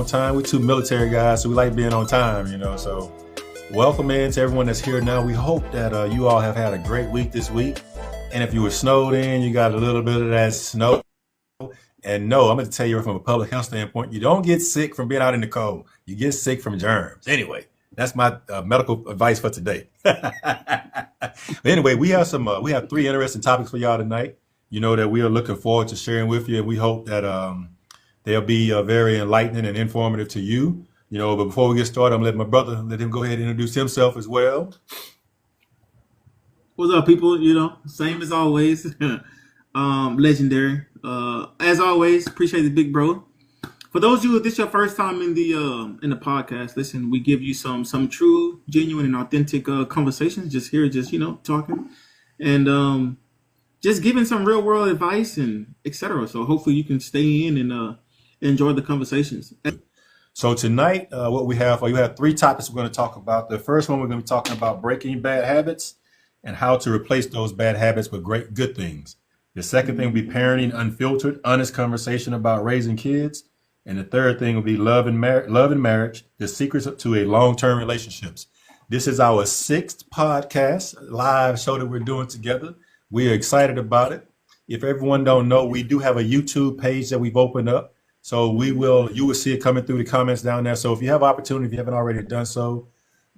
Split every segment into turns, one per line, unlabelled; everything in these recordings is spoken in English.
on time. We're two military guys, so we like being on time, So welcome in to everyone that's here now. We hope that you all have had a great week this week. And if you were snowed in, you got a little bit of that snow. And no, I'm going to tell you from a public health standpoint, you don't get sick from being out in the cold. You get sick from germs. Anyway, that's my medical advice for today. Anyway, we have three interesting topics for y'all tonight. That we are looking forward to sharing with you, and we hope that they'll be very enlightening and informative to you. But before we get started, I'm going to let him go ahead and introduce himself as well.
What's up, people? Same as always. Legendary. As always, appreciate the big bro. For those of you, if this is your first time in the podcast, listen, we give you some true, genuine, and authentic conversations. Just here, talking, and just giving some real world advice and etc. So hopefully you can stay in and enjoy the conversations.
So tonight, what we have three topics we're going to talk about. The first one, we're going to be talking about breaking bad habits and how to replace those bad habits with good things. The second thing will be parenting unfiltered, honest conversation about raising kids. And the third thing will be love and marriage, the secrets to a long-term relationships. This is our 6th podcast live show that we're doing together. We are excited about it. If everyone don't know, we do have a YouTube page that we've opened up. So you will see it coming through the comments down there. So if you have opportunity, if you haven't already done so,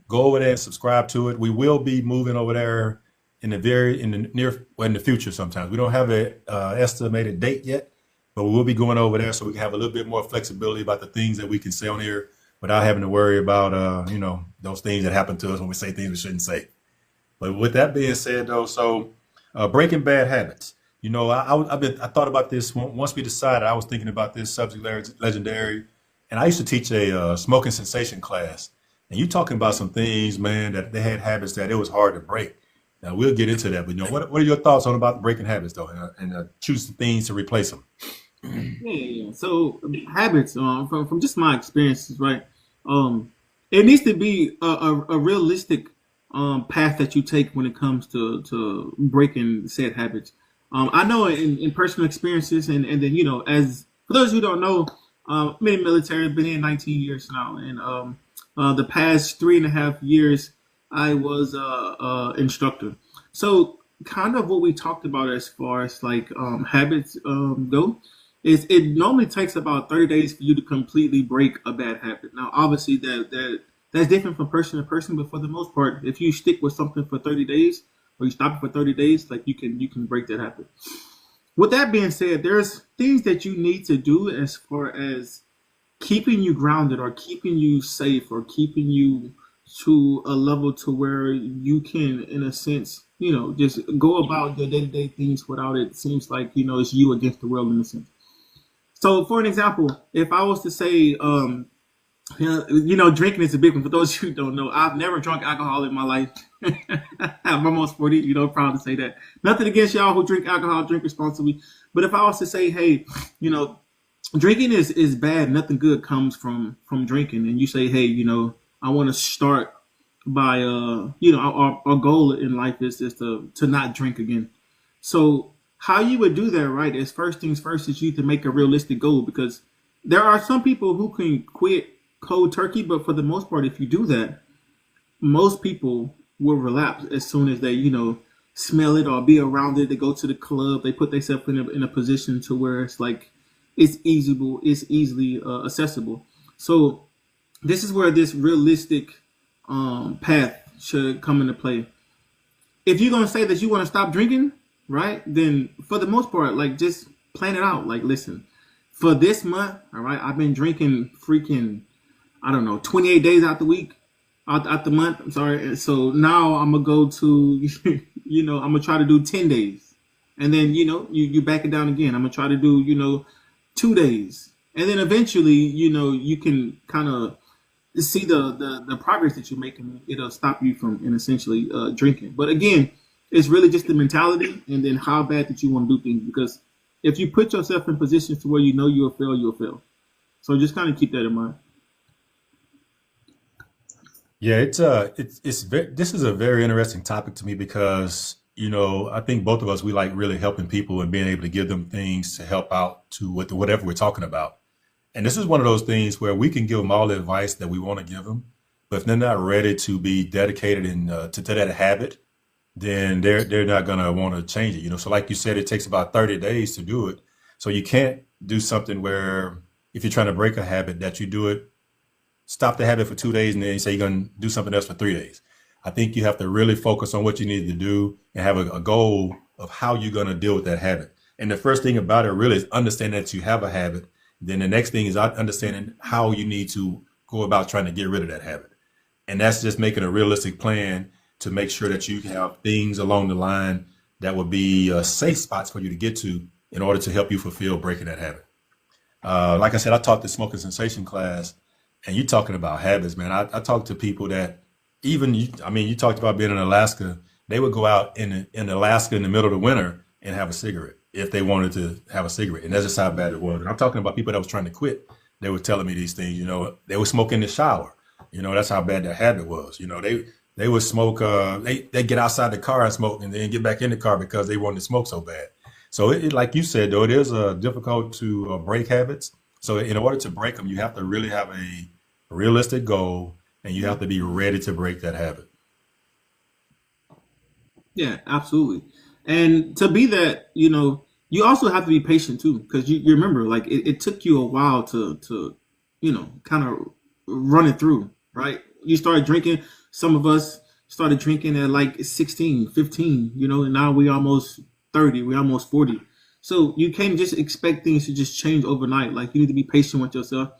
go over there and subscribe to it. We will be moving over there in the future sometimes. We don't have an estimated date yet, but we will be going over there so we can have a little bit more flexibility about the things that we can say on here without having to worry about, those things that happen to us when we say things we shouldn't say. But with that being said, though, so breaking bad habits. I thought about this once we decided. I was thinking about this subject, legendary, and I used to teach a smoking cessation class. And you talking about some things, man, that they had habits that it was hard to break. Now we'll get into that, but what are your thoughts on about breaking habits though, and choosing things to replace them?
Yeah. So habits, from just my experiences, right? It needs to be a realistic path that you take when it comes to breaking said habits. I know in personal experiences, and then as for those who don't know, I'm in the military, been here 19 years now, and the past 3.5 years. I was instructor. So kind of what we talked about as far as like habits go is it normally takes about 30 days for you to completely break a bad habit. Now, obviously that's different from person to person, but for the most part, if you stick with something for 30 days or you stop it for 30 days, like you can break that habit. With that being said, there's things that you need to do as far as keeping you grounded or keeping you safe or keeping you to a level to where you can, in a sense, just go about your day-to-day things without it seems like, it's you against the world in a sense. So for an example, if I was to say, drinking is a big one. For those who don't know, I've never drunk alcohol in my life. I'm almost 40, proud to say that. Nothing against y'all who drink alcohol, drink responsibly. But if I was to say, hey, drinking is bad. Nothing good comes from drinking. And you say, hey, I want to start by, our goal in life is to not drink again. So how you would do that, right, is first things first is you to make a realistic goal, because there are some people who can quit cold turkey. But for the most part, if you do that, most people will relapse as soon as they, smell it or be around it. They go to the club. They put themselves in a position to where it's like it's easily accessible. So this is where this realistic path should come into play. If you're going to say that you want to stop drinking, right, then for the most part, like just plan it out. Like, listen, for this month, all right, I've been drinking freaking, 28 days out the month. I'm sorry. So now I'm going to go to, I'm going to try to do 10 days. And then, you back it down again. I'm going to try to do, 2 days. And then eventually, you can kind of see the progress that you're making. It'll stop you from, essentially, drinking. But again, it's really just the mentality and then how bad that you want to do things. Because if you put yourself in positions to where you'll fail. So just kind of keep that in mind.
Yeah, this is a very interesting topic to me because I think both of us, we like really helping people and being able to give them things to help out to whatever we're talking about. And this is one of those things where we can give them all the advice that we want to give them, but if they're not ready to be dedicated to that habit, then they're not gonna want to change it. So like you said, it takes about 30 days to do it. So you can't do something where if you're trying to break a habit that you do it, stop the habit for 2 days and then you say you're gonna do something else for 3 days. I think you have to really focus on what you need to do and have a goal of how you're gonna deal with that habit. And the first thing about it really is understanding that you have a habit. Then the next thing is understanding how you need to go about trying to get rid of that habit. And that's just making a realistic plan to make sure that you have things along the line that would be safe spots for you to get to in order to help you fulfill breaking that habit. Like I said, I taught the smoking sensation class, and you talking about habits, man. I talked to people that even you, I mean, you talked about being in Alaska. They would go out in Alaska in the middle of the winter and have a cigarette if they wanted to have a cigarette, and that's just how bad it was. And I'm talking about people that was trying to quit. They were telling me these things. They would smoke in the shower. That's how bad their habit was. They would smoke. They get outside the car and smoke, and then get back in the car because they wanted to smoke so bad. So, like you said, though, it is difficult to break habits. So, in order to break them, you have to really have a realistic goal, and you have to be ready to break that habit.
Yeah, absolutely. And to be that, you also have to be patient too, because you remember, like it took you a while to kind of run it through, right? You started drinking. Some of us started drinking at like 16, 15, and now we almost 30, we almost 40. So you can't just expect things to just change overnight. Like you need to be patient with yourself.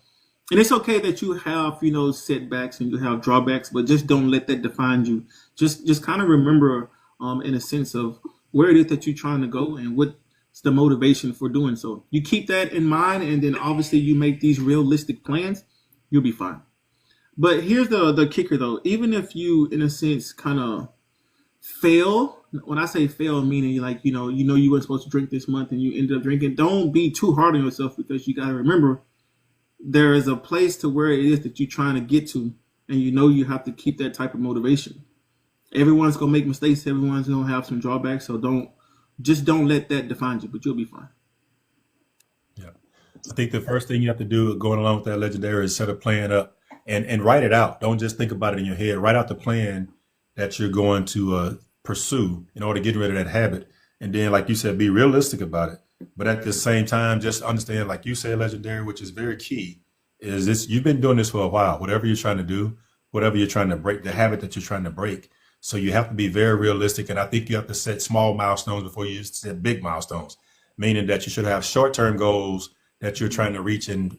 And it's okay that you have, setbacks and you have drawbacks, but just don't let that define you. Just kind of remember, in a sense of where it is that you're trying to go and what's the motivation for doing so. You keep that in mind, and then obviously you make these realistic plans, you'll be fine. But here's the kicker though. Even if you, in a sense, kind of fail, when I say fail, meaning like, you weren't supposed to drink this month and you ended up drinking, don't be too hard on yourself, because you got to remember there is a place to where it is that you're trying to get to, and you have to keep that type of motivation. Everyone's gonna make mistakes. Everyone's gonna have some drawbacks. So don't let that define you. But you'll be fine.
Yeah. I think the first thing you have to do going along with that legendary is set a plan up and write it out. Don't just think about it in your head. Write out the plan that you're going to pursue in order to get rid of that habit. And then, like you said, be realistic about it. But at the same time, just understand, like you said, legendary, which is very key, is this: you've been doing this for a while. Whatever you're trying to do, whatever you're trying to break, the habit that you're trying to break. So you have to be very realistic. And I think you have to set small milestones before you set big milestones, meaning that you should have short-term goals that you're trying to reach in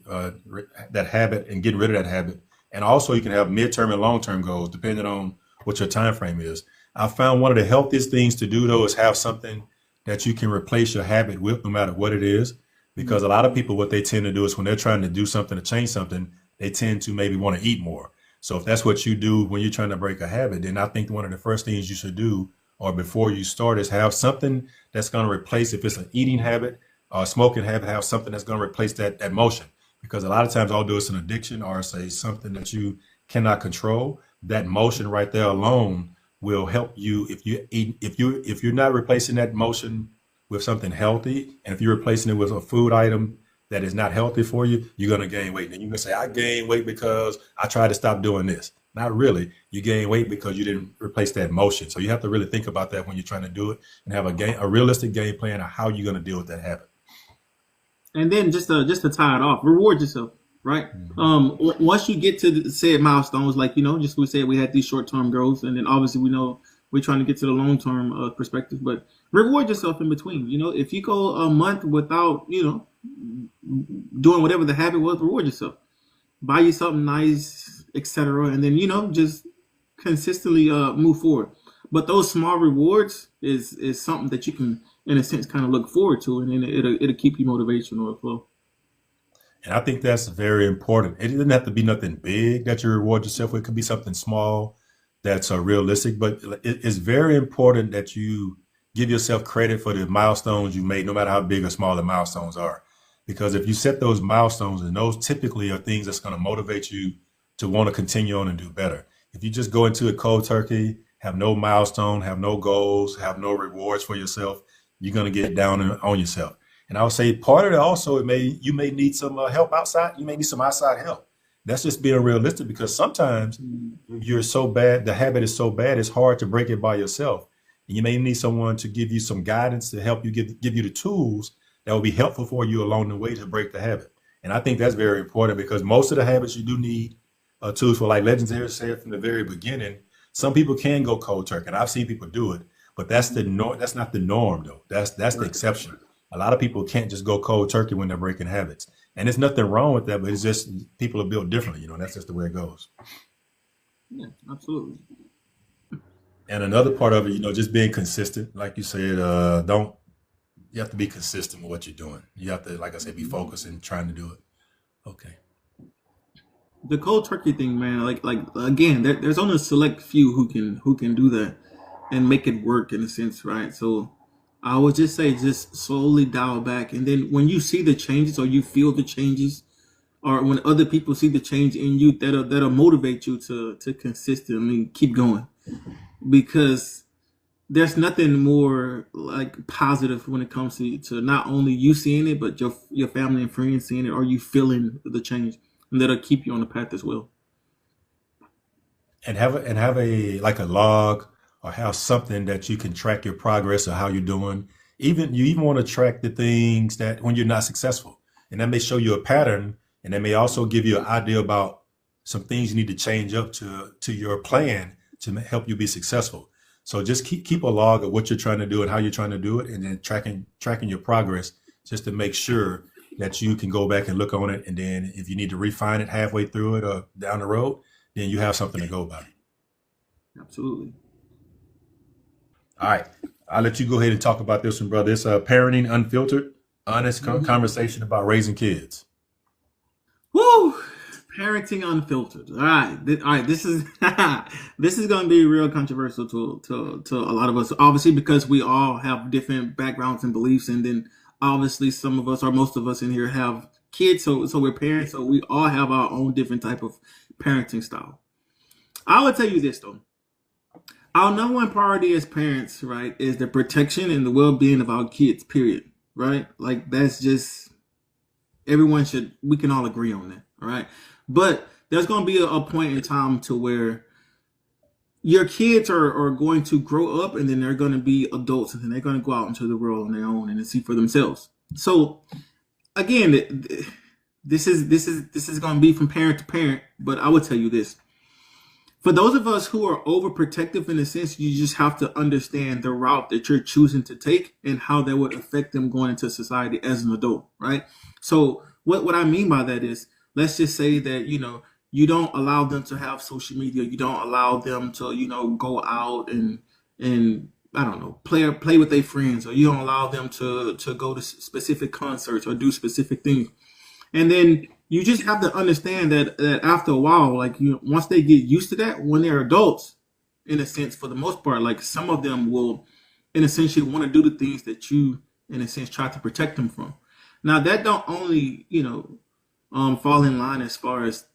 that habit and getting rid of that habit. And also you can have midterm and long-term goals depending on what your time frame is. I found one of the healthiest things to do though is have something that you can replace your habit with, no matter what it is. Because a lot of people, what they tend to do is when they're trying to do something to change something, they tend to maybe want to eat more. So if that's what you do when you're trying to break a habit, then I think one of the first things you should do, or before you start, is have something that's going to replace, if it's an eating habit or a smoking habit, have something that's going to replace that motion. Because a lot of times I'll do it's an addiction or say something that you cannot control. That motion right there alone will help you if you eat, if you're not replacing that motion with something healthy, and if you're replacing it with a food item that is not healthy for you, you're going to gain weight. And you're going to say, I gained weight because I tried to stop doing this. Not really. You gain weight because you didn't replace that motion. So you have to really think about that when you're trying to do it, and have a realistic game plan of how you're going to deal with that habit.
And then just to tie it off, reward yourself, right? Once you get to the said milestones, like just we said we had these short term goals, and then obviously we know we're trying to get to the long term perspective. But reward yourself in between. If you go a month without doing whatever the habit was, reward yourself. Buy you something nice, etc., and then just consistently move forward. But those small rewards is something that you can, in a sense, kind of look forward to, and then it'll keep you motivation or flow.
And I think that's very important. It doesn't have to be nothing big that you reward yourself with. It could be something small that's realistic, but it's very important that you give yourself credit for the milestones you made, no matter how big or small the milestones are. Because if you set those milestones, and those typically are things that's going to motivate you to want to continue on and do better. If you just go into it cold turkey, have no milestone, have no goals, have no rewards for yourself, you're going to get down on yourself. And I would say part of it also, you may need some help outside. You may need some outside help. That's just being realistic because sometimes you're so bad, the habit is so bad, it's hard to break it by yourself. And you may need someone to give you some guidance to help you give you the tools that will be helpful for you along the way to break the habit. And I think that's very important because most of the habits you do need tools for. Like Legendary said from the very beginning, some people can go cold turkey, and I've seen people do it, but that's the norm. That's not the norm, though. That's the
Right.
exception. A lot of people can't just go cold turkey when they're breaking habits, and there's nothing wrong with that. But it's just people are built differently, and that's just the way it goes.
Yeah, absolutely.
And another part of it, just being consistent, like you said, don't you have to be consistent with what you're doing. You have to, like I said, be focused and trying to do it. Okay.
The cold turkey thing, man. Like again, there's only a select few who can do that and make it work in a sense, right? So I would just say just slowly dial back, and then when you see the changes or you feel the changes, or when other people see the change in you, that'll motivate you to consistently keep going because there's nothing more like positive when it comes to not only you seeing it, but your family and friends seeing it, or you feeling the change, and that'll keep you on the path as well.
And have a like a log or have something that you can track your progress or how you're doing. Even you even want to track the things that when you're not successful, and that may show you a pattern, and that may also give you an idea about some things you need to change up to your plan to help you be successful. So just keep a log of what you're trying to do and how you're trying to do it, and then tracking your progress just to make sure that you can go back and look on it. And then if you need to refine it halfway through it or down the road, then you have something to go by.
Absolutely.
All right. I'll let you go ahead and talk about this one, brother. It's parenting unfiltered, honest conversation about raising kids.
Woo! Parenting unfiltered. All right, all right. This is this is going to be real controversial to a lot of us, obviously, because we all have different backgrounds and beliefs, and then obviously some of us or most of us in here have kids, so we're parents, so we all have our own different type of parenting style. I will tell you this though. Our number one priority as parents, right, is the protection and the well-being of our kids, period. Right? Like that's just we can all agree on that. All right. But there's going to be a point in time to where your kids are going to grow up, and then they're going to be adults, and then they're going to go out into the world on their own and see for themselves. So again, this is going to be from parent to parent, but I would tell you this. For those of us who are overprotective in a sense, you just have to understand the route that you're choosing to take and how that would affect them going into society as an adult, right? So what I mean by that is, let's just say that, you don't allow them to have social media. You don't allow them to, go out and I don't know, play with their friends, or you don't allow them to go to specific concerts or do specific things. And then you just have to understand that after a while, like once they get used to that, when they're adults, in a sense, for the most part, like some of them will, in a sense, want to do the things that you, in a sense, try to protect them from. Now that don't only, fall in line as far as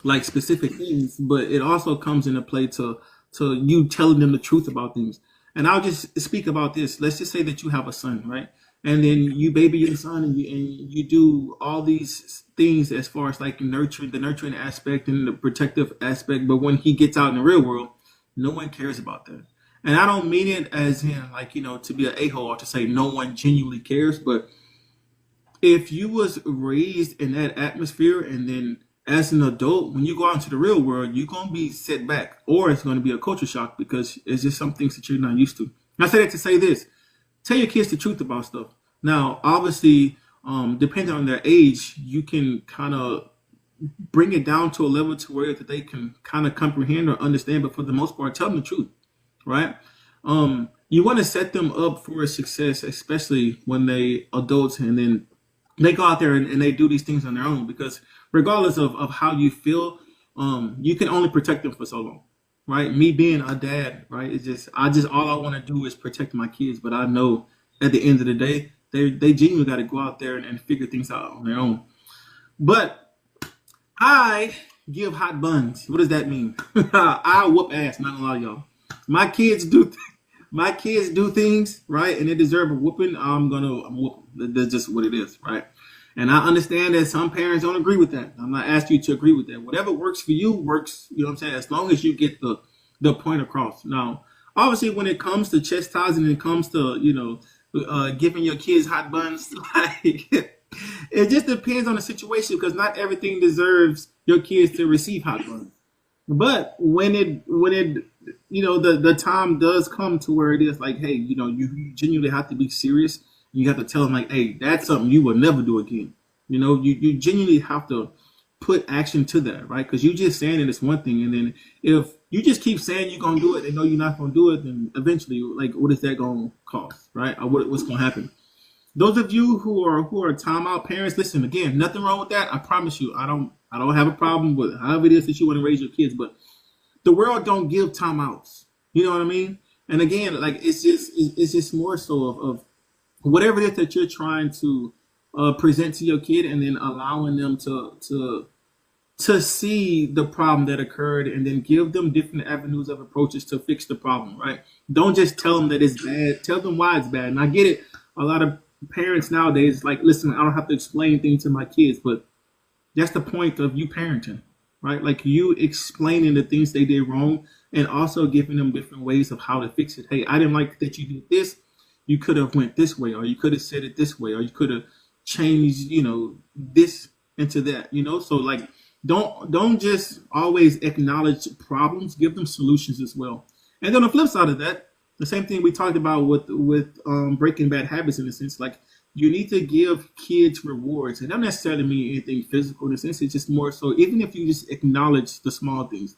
like specific things, but it also comes into play to you telling them the truth about things. And I'll just speak about this. Let's just say that you have a son, right? And then you baby your son, and you do all these things as far as like the nurturing aspect and the protective aspect. But when he gets out in the real world, no one cares about that. And I don't mean it as in like, to be an a-hole or to say no one genuinely cares. But if you was raised in that atmosphere, and then as an adult, when you go out into the real world, you're going to be set back, or it's going to be a culture shock because it's just some things that you're not used to. And I say that to say this. Tell your kids the truth about stuff. Now, obviously, depending on their age, you can kind of bring it down to a level to where that they can kind of comprehend or understand. But for the most part, tell them the truth, right? You want to set them up for success, especially when they adults, and then they go out there and they do these things on their own. Because regardless of how you feel, you can only protect them for so long. Right, me being a dad, right? All I want to do is protect my kids, but I know at the end of the day, they genuinely got to go out there and figure things out on their own. But I give hot buns. What does that mean? I whoop ass. Not gonna lie, y'all. My kids do. my kids do things right and they deserve a whooping, I'm whoop 'em. That's just what it is, right? And I understand that some parents don't agree with that. I'm not asking you to agree with that. Whatever works for you works. You know what I'm saying? As long as you get the point across. Now, obviously, when it comes to chastising, it comes to giving your kids hot buns, like it just depends on the situation because not everything deserves your kids to receive hot buns. But when it the time does come to where it is like, hey, you genuinely have to be serious. You have to tell them like, hey, that's something you will never do again. You genuinely have to put action to that, right? Because you just saying it is one thing, and then if you just keep saying you're gonna do it and know you're not gonna do it, then eventually, like, what is that gonna cost, right? Or what's gonna happen? Those of you who are timeout parents, listen again. Nothing wrong with that. I promise you. I don't have a problem with however it is that you want to raise your kids, but the world don't give timeouts. You know what I mean? And again, like it's just more so of whatever it is that you're trying to present to your kid, and then allowing them to see the problem that occurred, and then give them different avenues of approaches to fix the problem. Right? Don't just tell them that it's bad. Tell them why it's bad. And I get it. A lot of parents nowadays like, listen, I don't have to explain things to my kids, but that's the point of you parenting, right? Like you explaining the things they did wrong and also giving them different ways of how to fix it. Hey, I didn't like that you did this. You could have went this way, or you could have said it this way, or you could have changed, this into that, So like, don't just always acknowledge problems. Give them solutions as well. And then on the flip side of that, the same thing we talked about with breaking bad habits in a sense, like you need to give kids rewards. And that doesn't necessarily mean anything physical in a sense. It's just more so, even if you just acknowledge the small things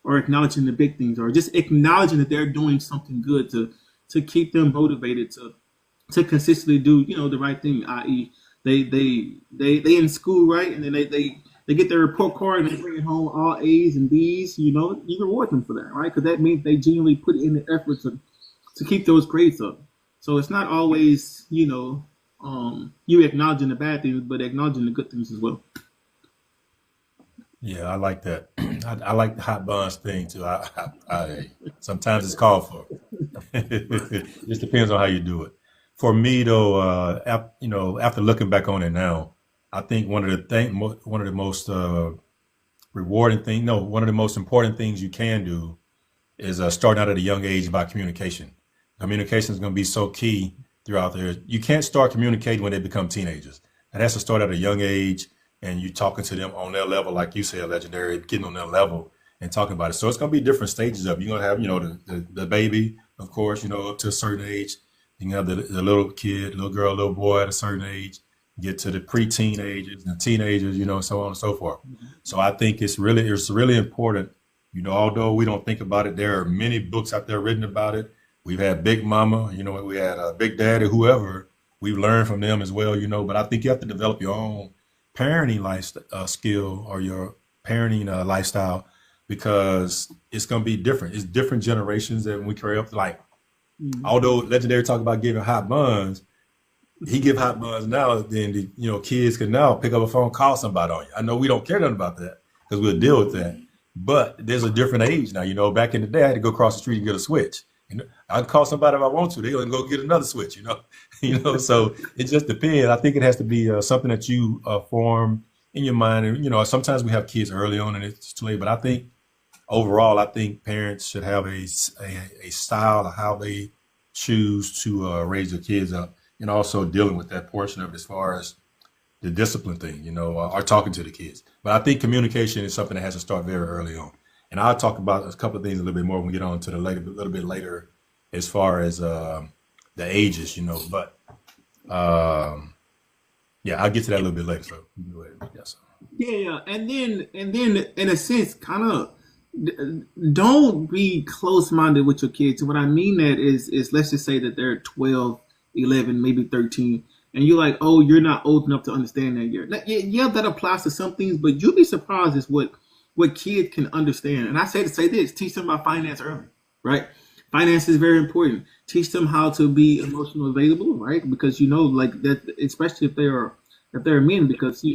or acknowledging the big things or just acknowledging that they're doing something good to keep them motivated to consistently do, the right thing, i.e. they in school, right? And then they get their report card and they bring it home all A's and B's, you reward them for that, right? Because that means they genuinely put in the effort to keep those grades up. So it's not always, you acknowledging the bad things, but acknowledging the good things as well.
Yeah, I like that. I like the hot buns thing too. Sometimes it's called for. It just depends on how you do it. For me though, after looking back on it now, I think one of the most rewarding thing, no, one of the most important things you can do is starting out at a young age about communication. Communication is going to be so key throughout there. You can't start communicating when they become teenagers. It has to start at a young age, and you talking to them on their level, like you said, legendary, getting on their level and talking about it. So it's going to be different stages of it. You're going to have, the baby, of course, up to a certain age. You can have the little kid, little girl, little boy at a certain age, get to the preteen ages and teenagers, so on and so forth. So I think it's really important. Although we don't think about it, there are many books out there written about it. We've had Big Mama, we had Big Daddy, whoever. We've learned from them as well, But I think you have to develop your own parenting skill or your parenting lifestyle, because it's going to be different. It's different generations that when we carry up. Like, although Legendary talk about giving hot buns, he give hot buns now, then kids can now pick up a phone, call somebody on you. I know we don't care nothing about that because we'll deal with that. But there's a different age now. Back in the day, I had to go across the street and get a switch. I'd call somebody if I want to. They'll go get another switch. So it just depends. I think it has to be something that you form in your mind. And sometimes we have kids early on and it's too late. But I think overall, I think parents should have a style of how they choose to raise their kids up, and also dealing with that portion of it as far as the discipline thing, or talking to the kids. But I think communication is something that has to start very early on. And I'll talk about a couple of things a little bit more when we get on to the little bit later, as far as the ages, But yeah, I'll get to that a little bit later. So yes.
Yeah, and then in a sense, kind of don't be close-minded with your kids. What I mean that is let's just say that they're 12, 11, maybe 13, and you're like, oh, you're not old enough to understand that yet. Yeah, that applies to some things, but you'll be surprised at what kids can understand. And I say to say this: teach them about finance early, right? Finance is very important. Teach them how to be emotionally available, right? Because like that, especially if they're men, because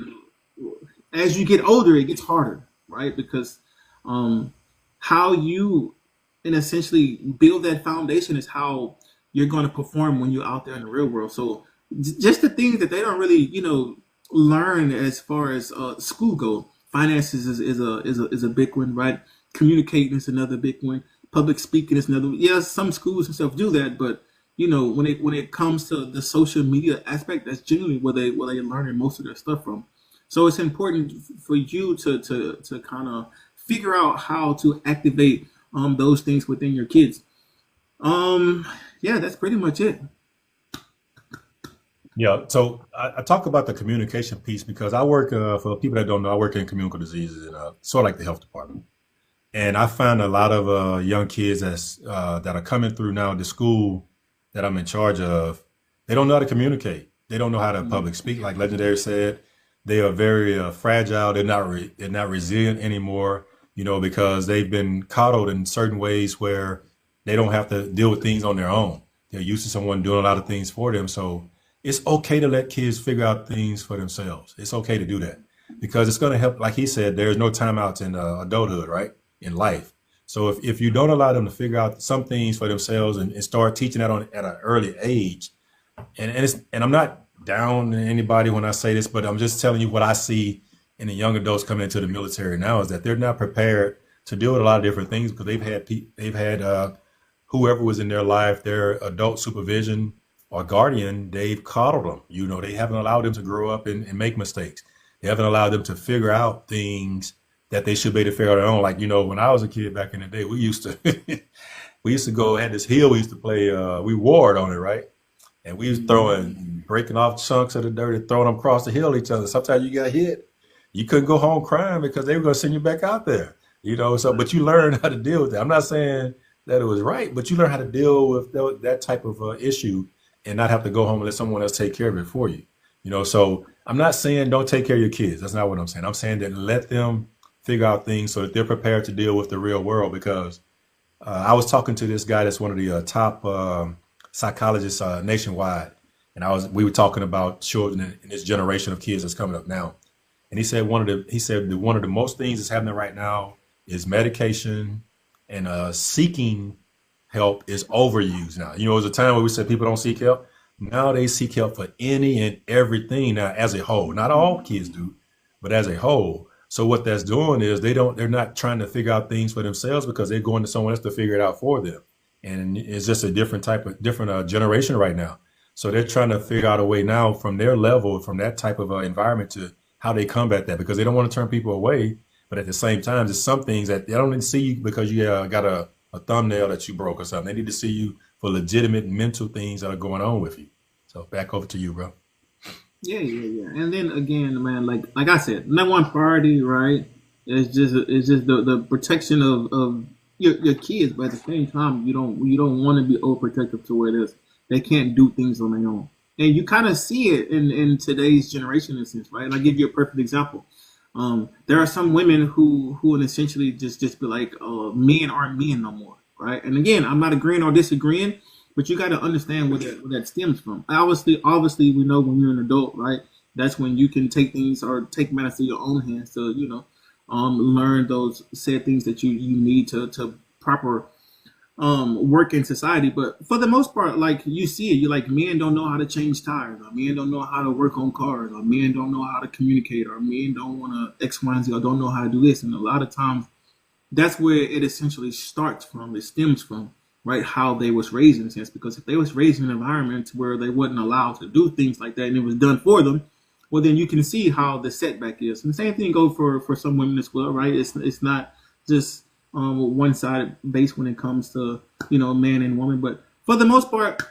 as you get older, it gets harder, right? Because how you and essentially build that foundation is how you're going to perform when you're out there in the real world. So just the things that they don't really, learn as far as school go. Finances is a big one, right? Communicating is another big one. Public speaking is another one. Yes, some schools and stuff do that, but when it comes to the social media aspect, that's generally where they learn most of their stuff from. So it's important for you to kind of figure out how to activate those things within your kids. Um, yeah, that's pretty much it.
Yeah, so I talk about the communication piece because I work, for people that don't know, I work in communicable diseases and sort of like the health department. And I find a lot of young kids that are coming through now the school that I'm in charge of, they don't know how to communicate. They don't know how to public speak. Like Legendary said, they are very fragile. They're not resilient anymore. Because they've been coddled in certain ways where they don't have to deal with things on their own. They're used to someone doing a lot of things for them. So it's okay to let kids figure out things for themselves. It's okay to do that because it's going to help. Like he said, there's no timeouts in adulthood, right? In life. So if you don't allow them to figure out some things for themselves and start teaching that at an early age, and I'm not down on anybody when I say this, but I'm just telling you what I see in the young adults coming into the military now is that they're not prepared to deal with a lot of different things because they've had whoever was in their life, their adult supervision or guardian, they've coddled them. They haven't allowed them to grow up and make mistakes. They haven't allowed them to figure out things that they should be able to figure out their own. Like, when I was a kid back in the day, we used to we used to go had this hill we used to play, we ward on it, right? And we was breaking off chunks of the dirt and throwing them across the hill at each other. Sometimes you got hit. You couldn't go home crying because they were going to send you back out there. So, but you learn how to deal with that. I'm not saying that it was right, but you learn how to deal with that type of issue and not have to go home and let someone else take care of it for you. So I'm not saying don't take care of your kids. That's not what I'm saying. I'm saying that let them figure out things so that they're prepared to deal with the real world because I was talking to this guy that's one of the top psychologists nationwide, and we were talking about children in this generation of kids that's coming up now. And he said that one of the most things that's happening right now is medication and seeking help is overused now. It was a time where we said people don't seek help. Now they seek help for any and everything now as a whole. Not all kids do, but as a whole. So what that's doing is they're not trying to figure out things for themselves because they're going to someone else to figure it out for them. And it's just a different generation right now. So they're trying to figure out a way now from their level, from that type of environment to how they combat that because they don't want to turn people away. But at the same time, there's some things that they don't need to see you because you got a thumbnail that you broke or something. They need to see you for legitimate mental things that are going on with you. So back over to you, bro.
Yeah, yeah, yeah. And then again, man, like I said, number one priority, right? It's just the protection of your kids, but at the same time, you don't want to be overprotective to where they can't do things on their own. And you kind of see it in today's generation, in a sense, right? And I'll give you a perfect example. There are some women who would essentially just be like, men aren't men no more, right? And again, I'm not agreeing or disagreeing, but you got to understand where that stems from. Obviously, we know when you're an adult, right? That's when you can take things or take matters to your own hands to, learn those said things that you need to proper work in society. But for the most part, like you see it, you like men don't know how to change tires, or men don't know how to work on cars, or men don't know how to communicate, or men don't want to X, Y, and Z, or don't know how to do this. And a lot of times, that's where it essentially starts from. It stems from right how they was raised in a sense. Because if they was raised in an environment where they wasn't allowed to do things like that, and it was done for them, well, then you can see how the setback is. And the same thing goes for some women as well, right? It's not just one-sided base when it comes to man and woman, but for the most part,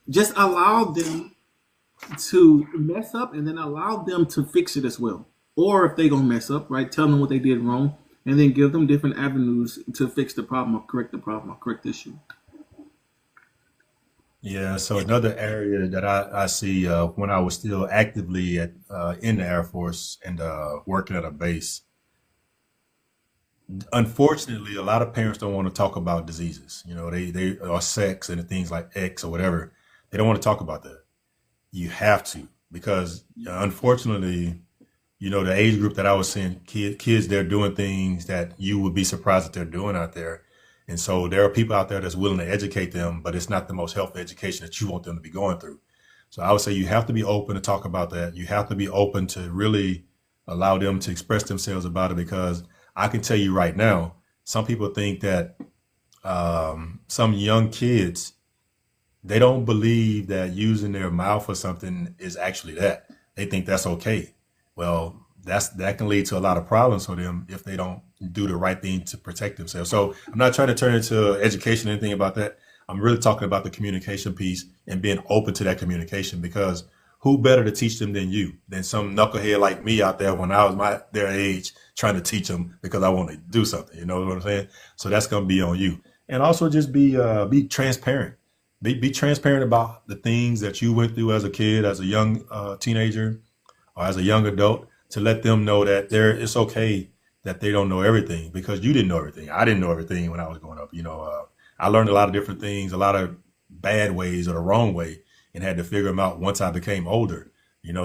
just allow them to mess up and then allow them to fix it as well. Or if they gonna mess up, right, tell them what they did wrong and then give them different avenues to fix the problem or correct the problem or correct the issue.
Yeah, so another area that I see when I was still actively in the Air Force and working at a base, unfortunately, a lot of parents don't want to talk about diseases. They or sex and things like X or whatever. They don't want to talk about that. You have to because unfortunately, the age group that I was seeing, kids, they're doing things that you would be surprised that they're doing out there. And so there are people out there that's willing to educate them, but it's not the most healthy education that you want them to be going through. So I would say you have to be open to talk about that. You have to be open to really allow them to express themselves about it, because I can tell you right now, some people think that some young kids, they don't believe that using their mouth for something is actually that. They think that's okay. Well, that can lead to a lot of problems for them if they don't do the right thing to protect themselves. So I'm not trying to turn into education or anything about that. I'm really talking about the communication piece and being open to that communication, because who better to teach them than you, than some knucklehead like me out there when I was their age trying to teach them because I want to do something. You know what I'm saying? So that's going to be on you. And also just be transparent. Be transparent about the things that you went through as a kid, as a young teenager, or as a young adult, to let them know that it's okay that they don't know everything, because you didn't know everything. I didn't know everything when I was growing up. I learned a lot of different things, a lot of bad ways or the wrong way, and had to figure them out once I became older.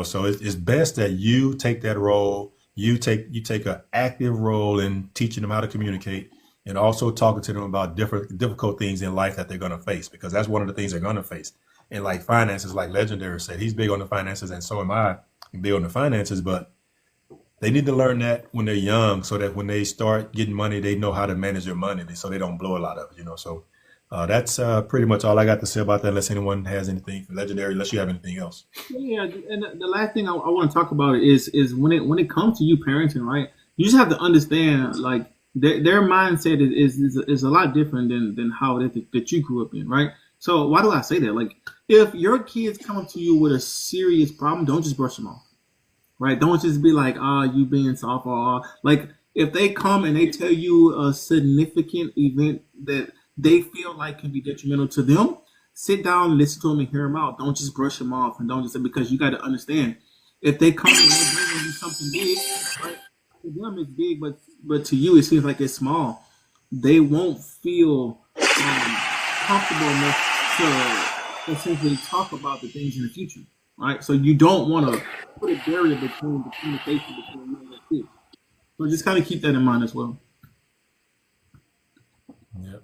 So it's best that you take that role. You take an active role in teaching them how to communicate, and also talking to them about different difficult things in life that they're going to face, because that's one of the things they're going to face. And like finances, like Legendary said, he's big on the finances, and so am I. I'm big on the finances, but they need to learn that when they're young, so that when they start getting money, they know how to manage their money, so they don't blow a lot of it. So that's pretty much all I got to say about that. Unless anyone has anything Legendary, unless you have anything else.
Yeah, and the last thing I want to talk about is when it comes to you parenting, right? You just have to understand, like, their mindset is a lot different than how it is that you grew up in, right? So why do I say that? Like, if your kids come up to you with a serious problem, don't just brush them off, right? Don't just be like, you being soft, or like, if they come and they tell you a significant event that they feel like can be detrimental to them, sit down, listen to them, and hear them out. Don't just brush them off, and don't just say, because you got to understand, if they come and they bring you something big, right? To them it's big, but to you it seems like it's small. They won't feel comfortable enough to essentially talk about the things in the future, right? So you don't want to put a barrier between the communication between you and your kids. So just kind of keep that in mind as well.
Yep.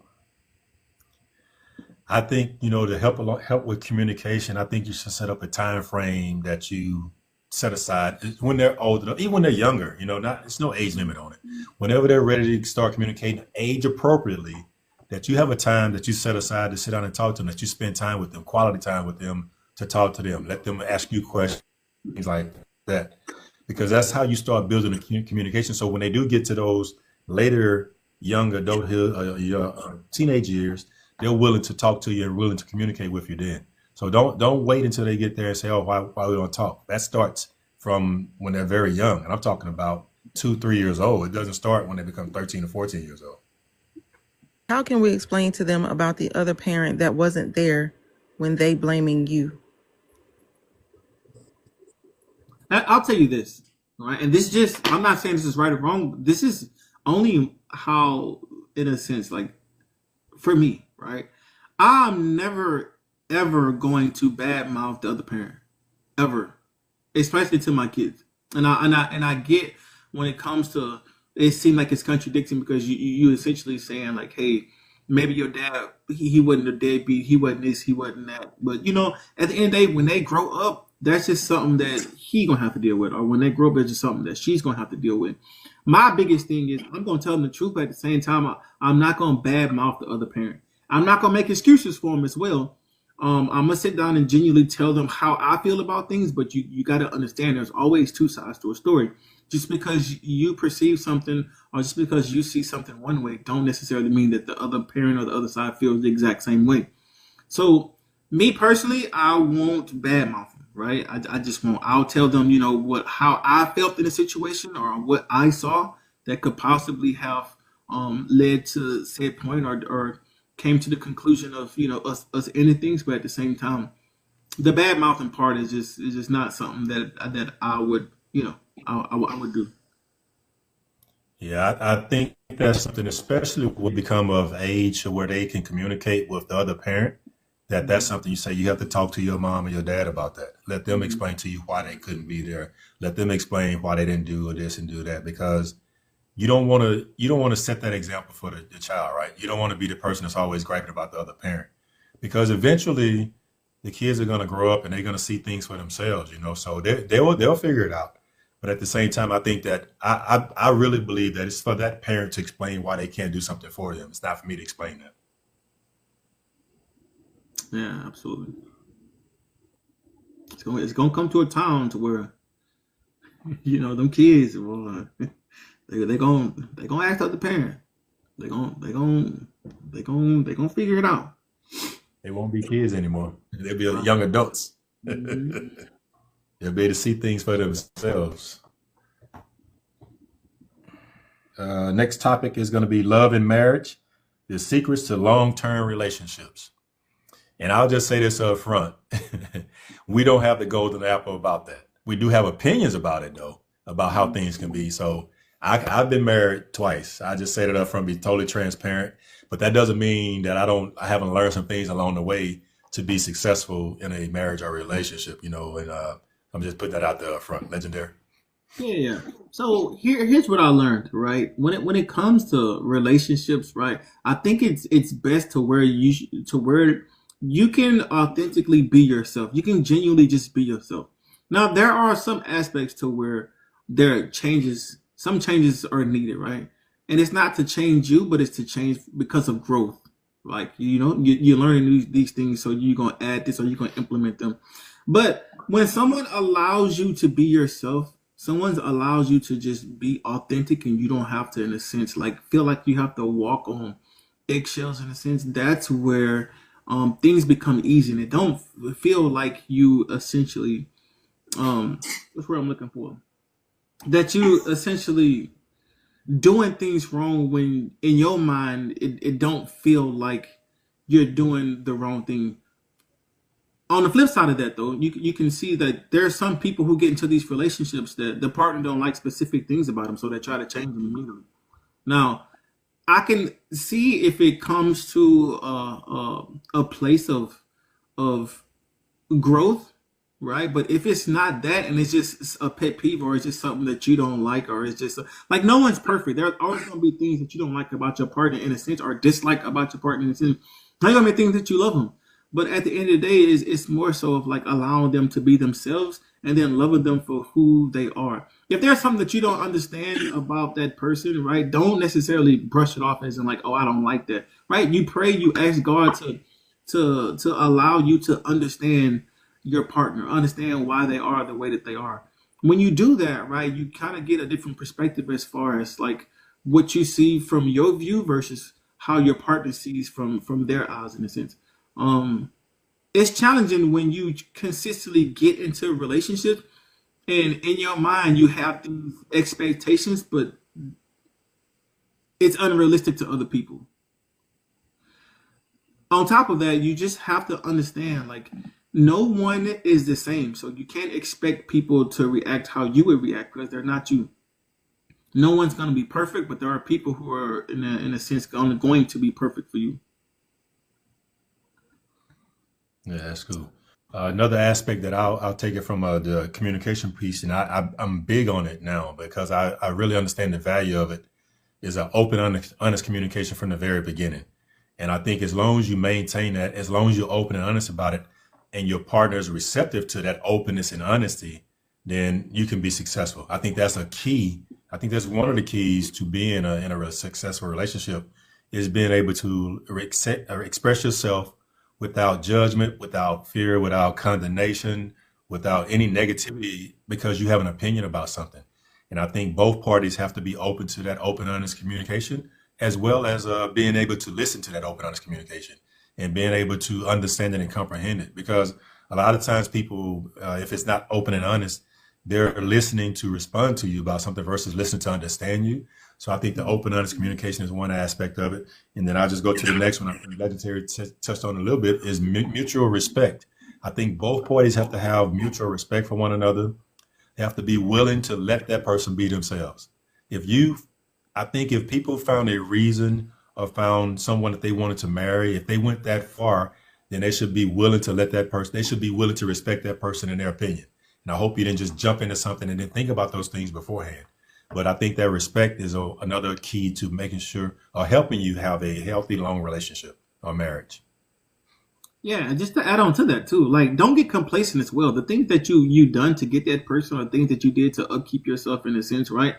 I think, to help with communication, I think you should set up a time frame that you set aside when they're older, even when they're younger. It's no age limit on it. Whenever they're ready to start communicating, age appropriately, that you have a time that you set aside to sit down and talk to them, that you spend time with them, quality time with them, to talk to them, let them ask you questions, things like that, because that's how you start building a communication. So when they do get to those later young adulthood, teenage years, they're willing to talk to you and willing to communicate with you then. So don't wait until they get there and say, oh, why we don't talk? That starts from when they're very young. And I'm talking about 2, 3 years old. It doesn't start when they become 13 or 14 years old.
How can we explain to them about the other parent that wasn't there when they blaming you?
I'll tell you this, right? And this just, I'm not saying this is right or wrong. This is only how, in a sense, like, for me, right? I'm never ever going to badmouth the other parent, ever, especially to my kids. And I get when it comes to, it seems like it's contradicting, because you essentially saying like, hey, maybe your dad, he wasn't a deadbeat, he wasn't this, he wasn't that. But at the end of the day, when they grow up, that's just something that he gonna have to deal with, or when they grow up, it's just something that she's gonna have to deal with. My biggest thing is, I'm gonna tell them the truth, but at the same time, I'm not gonna badmouth the other parent. I'm not gonna make excuses for them as well. I'm gonna sit down and genuinely tell them how I feel about things, but you got to understand, there's always two sides to a story. Just because you perceive something, or just because you see something one way, don't necessarily mean that the other parent or the other side feels the exact same way. So me personally, I won't badmouth them, right? I just won't. I'll tell them, how I felt in the situation, or what I saw that could possibly have led to said point, or came to the conclusion of us ending things. But at the same time, the bad mouthing part is just not something that I would I would do.
Yeah, I think that's something, especially when they become of age to where they can communicate with the other parent, that's
Mm-hmm.
something you say you have to talk to your mom and your dad about that. Let them
Mm-hmm.
explain to you why they couldn't be there. Let them explain why they didn't do this and do that, because you don't want to set that example for the child, right? You don't want to be the person that's always griping about the other parent, because eventually the kids are going to grow up and they're going to see things for themselves, so they'll figure it out. But at the same time, I think that I really believe that it's for that parent to explain why they can't do something for them. It's not for me to explain that.
Yeah, absolutely. It's gonna come to a time to where them kids will they gonna act like the parent. They gonna figure it out.
They won't be kids anymore. They'll be
Right.
young adults.
Mhm.
They'll be able to see things for themselves. Next topic is going to be love and marriage, the secrets to long-term relationships. And I'll just say this up front. We don't have the golden apple about that. We do have opinions about it, though, about how things can be. So I've been married twice. I just say that up front, be totally transparent. But that doesn't mean that I haven't learned some things along the way to be successful in a marriage or relationship, and I'm just putting that out there up front. Legendary.
Yeah, yeah. So here's what I learned, right? When it comes to relationships, right? I think it's best to where you can authentically be yourself. You can genuinely just be yourself. Now there are some aspects to where some changes are needed, right? And it's not to change you, but it's to change because of growth. Like you're learning these things, so you're gonna add this or you're gonna implement them. But when someone allows you to be yourself, someone allows you to just be authentic, and you don't have to, in a sense, like feel like you have to walk on eggshells. In a sense, that's where things become easy, and it don't feel like you essentially what's what I'm looking for. That you essentially doing things wrong when in your mind it don't feel like you're doing the wrong thing. On the flip side of that, though, you can see that there are some people who get into these relationships that the partner don't like specific things about them, so they try to change them immediately. Now, I can see if it comes to a place of growth, right? But if it's not that, and it's just a pet peeve, or it's just something that you don't like, or it's just like no one's perfect. There's always going to be things that you don't like about your partner, in a sense, or dislike about your partner, in a sense. There's going to be things that you love them. But at the end of the day, it's more so of like allowing them to be themselves, and then loving them for who they are. If there's something that you don't understand about that person, right, don't necessarily brush it off as in like, oh, I don't like that, right? You pray, you ask God to allow you to understand your partner, understand why they are the way that they are. When you do that, right, you kind of get a different perspective as far as like what you see from your view versus how your partner sees from their eyes, in a sense. Um, it's challenging when you consistently get into relationships, and in your mind you have these expectations, but it's unrealistic to other people. On top of that, you just have to understand like no one is the same. So you can't expect people to react how you would react, because they're not you. No one's going to be perfect, but there are people who are in a sense going to be perfect for you.
Yeah, that's cool. Another aspect that I'll take it from the communication piece, and I'm big on it now because I really understand the value of it. Is an open, honest communication from the very beginning. And I think as long as you maintain that, as long as you're open and honest about it, and your partner is receptive to that openness and honesty, then you can be successful. I think that's a key. I think that's one of the keys to being in a successful relationship, is being able to express yourself without judgment, without fear, without condemnation, without any negativity, because you have an opinion about something. And I think both parties have to be open to that open, honest communication, as well as being able to listen to that open, honest communication, and being able to understand it and comprehend it. Because a lot of times people, if it's not open and honest, they're listening to respond to you about something versus listening to understand you. So I think the open, honest communication is one aspect of it. And then I'll just go to the next one. I think Legendary touched on a little bit, is mutual respect. I think both parties have to have mutual respect for one another. They have to be willing to let that person be themselves. If you, I think if people found a reason or found someone that they wanted to marry, if they went that far, then they should be willing to let that person, they should be willing to respect that person in their opinion. And I hope you didn't just jump into something and then think about those things beforehand. But I think that respect is another key to making sure or helping you have a healthy, long relationship or marriage.
Yeah, and just to add on to that too, like don't get complacent as well. The things that you done to get that person, or things that you did to upkeep yourself in a sense, right?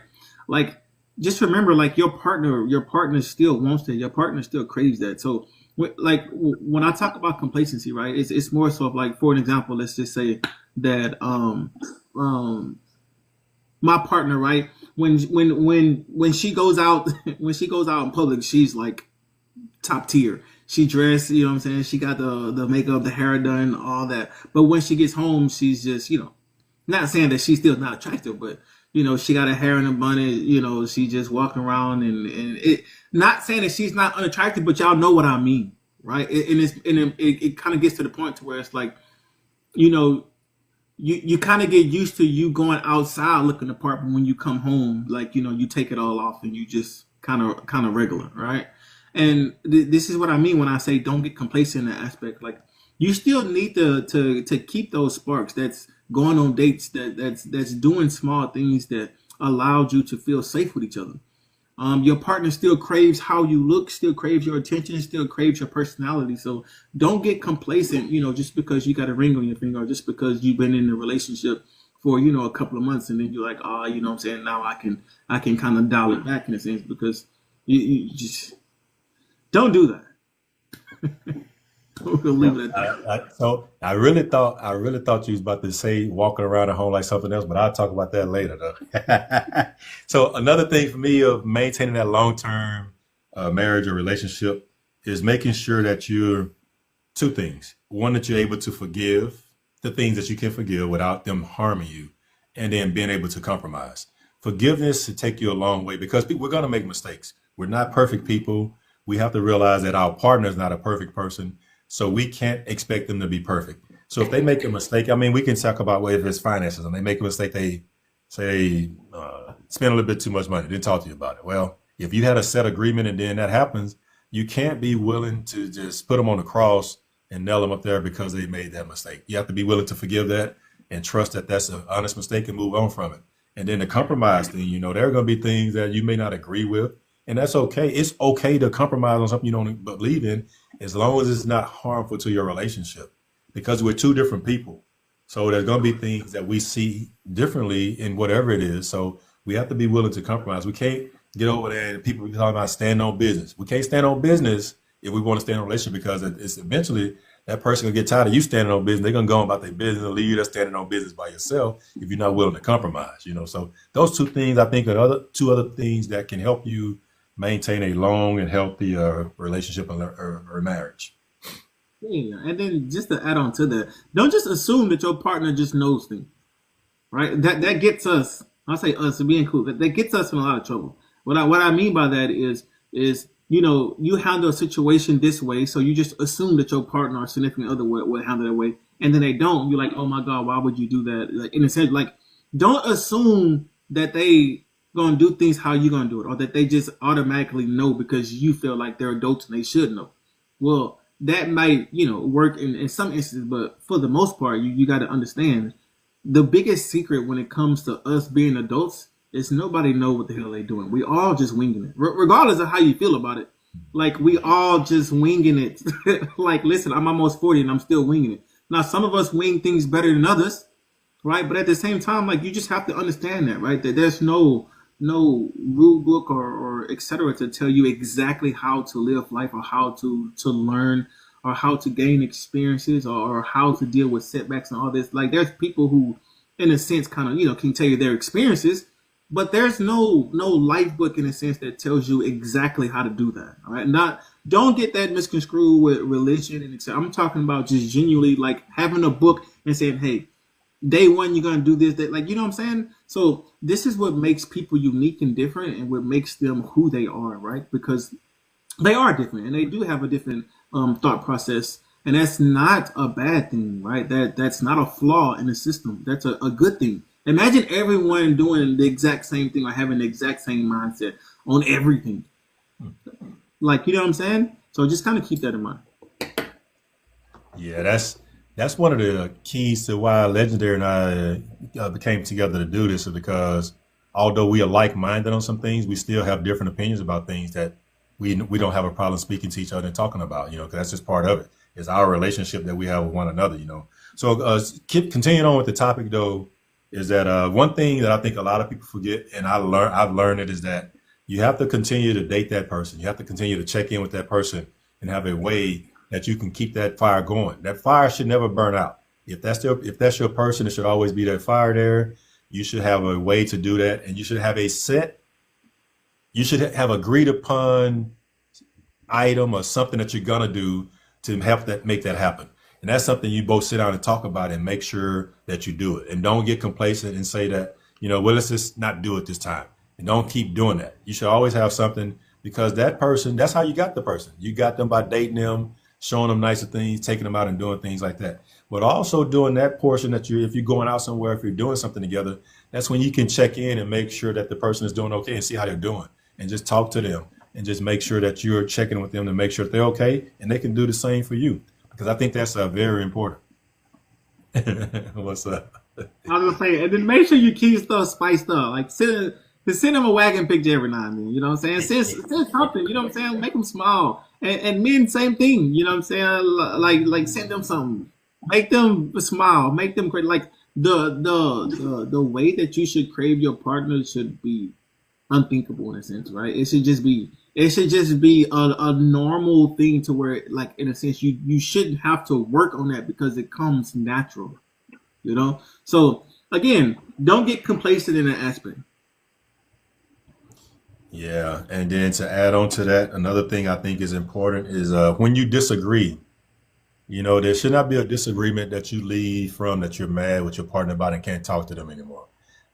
Like just remember, like your partner still wants that. Your partner still craves that. So, when I talk about complacency, right? It's more so of like, for an example, let's just say that um my partner, right? When she goes out when she goes out in public, she's like top tier. She dressed, you know what I'm saying? She got the makeup, the hair done, all that. But when she gets home, she's just, not saying that she's still not attractive, but she got her hair in a bunny, she just walking around and it not saying that she's not unattractive, but y'all know what I mean, right? It kind of gets to the point to where it's like, you know, you kind of get used to you going outside looking the part, but when you come home, like you take it all off and you just kind of regular, right? And this is what I mean when I say don't get complacent in that aspect. Like you still need to keep those sparks. That's going on dates. That's doing small things that allowed you to feel safe with each other. Your partner still craves how you look, still craves your attention, still craves your personality. So don't get complacent, just because you got a ring on your finger, or just because you've been in a relationship for a couple of months, and then you're like, oh, what I'm saying, now I can kind of dial it back in a sense, because you just don't do that. We'll leave it at that.
So I really thought you was about to say walking around at home like something else, but I'll talk about that later though. So another thing for me of maintaining that long-term marriage or relationship is making sure that you're two things. One, that you're able to forgive the things that you can forgive without them harming you, and then being able to compromise. Forgiveness to take you a long way because we're going to make mistakes. We're not perfect people. We have to realize that our partner is not a perfect person, so we can't expect them to be perfect. So if they make a mistake, I mean, we can talk about whether it's finances and they make a mistake, they say spend a little bit too much money, didn't talk to you about it. Well, if you had a set agreement and then that happens, you can't be willing to just put them on the cross and nail them up there because they made that mistake. You have to be willing to forgive that and trust that that's an honest mistake and move on from it. And then the compromise thing, there are going to be things that you may not agree with, and that's okay. It's okay to compromise on something you don't believe in, as long as it's not harmful to your relationship, because we're two different people. So there's going to be things that we see differently in whatever it is. So we have to be willing to compromise. We can't get over there and people be talking about standing on business. We can't stand on business if we want to stay in a relationship, because it's eventually that person gonna get tired of you standing on business. They're gonna go on about their business and leave you there standing on business by yourself if you're not willing to compromise. So those two things I think are two other things that can help you maintain a long and healthy relationship or marriage.
Yeah, and then just to add on to that, don't just assume that your partner just knows things, right? That gets us. I'll say us, being cool. That gets us in a lot of trouble. What I mean by that is you handle a situation this way, so you just assume that your partner or significant other would handle that way, and then they don't. You're like, oh my god, why would you do that? Like, in a sense, like don't assume that they gonna do things how you gonna do it, or that they just automatically know because you feel like they're adults and they should know. Well, that might work in some instances, but for the most part, you got to understand the biggest secret when it comes to us being adults is nobody know what the hell they doing. We all just winging it, regardless of how you feel about it. Like we all just winging it. Like, listen, I'm almost 40 and I'm still winging it. Now, some of us wing things better than others, right? But at the same time, like you just have to understand that, right? That there's no rule book or etc. to tell you exactly how to live life, or how to learn, or how to gain experiences, or how to deal with setbacks and all this. Like there's people who, in a sense, kind of can tell you their experiences, but there's no life book in a sense that tells you exactly how to do that. All right, don't get that misconstrued with religion and etc. I'm talking about just genuinely like having a book and saying, hey, day one you're gonna do this, that, like, what I'm saying. So this is what makes people unique and different, and what makes them who they are, right? Because they are different and they do have a different thought process, and that's not a bad thing, right? That's not a flaw in the system. That's a good thing. Imagine everyone doing the exact same thing or having the exact same mindset on everything. Like, what I'm saying? So just kind of keep that in mind.
Yeah, that's one of the keys to why Legendary and I became together to do this, is because although we are like-minded on some things, we still have different opinions about things that we don't have a problem speaking to each other and talking about, because that's just part of it. It's our relationship that we have with one another. So continuing on with the topic though, is that one thing that I think a lot of people forget, and I've learned it, is that you have to continue to date that person. You have to continue to check in with that person and have a way that you can keep that fire going. That fire should never burn out. If that's your person, it should always be that fire there. You should have a way to do that, and you should have you should have agreed upon item or something that you're gonna do to make that happen. And that's something you both sit down and talk about and make sure that you do it. And don't get complacent and say that, well, let's just not do it this time. And don't keep doing that. You should always have something, because that person, that's how you got the person. You got them by dating them, showing them nicer things, taking them out and doing things like that. But also doing that portion if you're going out somewhere, if you're doing something together, that's when you can check in and make sure that the person is doing okay and see how they're doing, and just talk to them and just make sure that you're checking with them to make sure that they're okay, and they can do the same for you. Because I think that's very important. What's up?
I was gonna say, and then make sure you keep stuff spiced up. Like send them a wagon picture every now and then. You know what I'm saying? Send something. You know what I'm saying? Make them smile. And men, same thing. You know what I'm saying? Like send them something. Make them smile. Make them great. Like the way that you should crave your partner should be unthinkable in a sense, right? It should just be a normal thing to where, like, in a sense, you shouldn't have to work on that because it comes natural, So again, don't get complacent in that aspect.
Yeah, and then to add on to that, another thing I think is important is when you disagree, there should not be a disagreement that you leave from that you're mad with your partner about and can't talk to them anymore.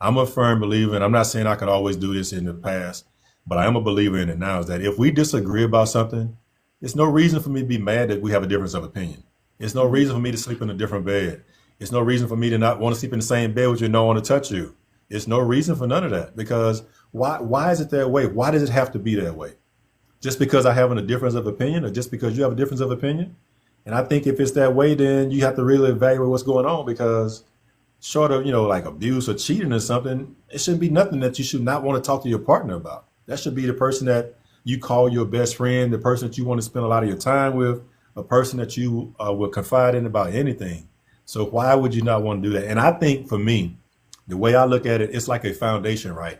I'm a firm believer, and I'm not saying I could always do this in the past, but I am a believer in it now, is that if we disagree about something, it's no reason for me to be mad that we have a difference of opinion. It's no reason for me to sleep in a different bed. It's no reason for me to not want to sleep in the same bed with you and not want to touch you. It's no reason for none of that, because why is it that way? Why does it have to be that way? Just because I have a difference of opinion, or just because you have a difference of opinion? And I think if it's that way, then you have to really evaluate what's going on, because short of, like abuse or cheating or something, it shouldn't be nothing that you should not want to talk to your partner about. That should be the person that you call your best friend, the person that you want to spend a lot of your time with, a person that you will confide in about anything. So why would you not want to do that? And I think for me, the way I look at it, it's like a foundation, right?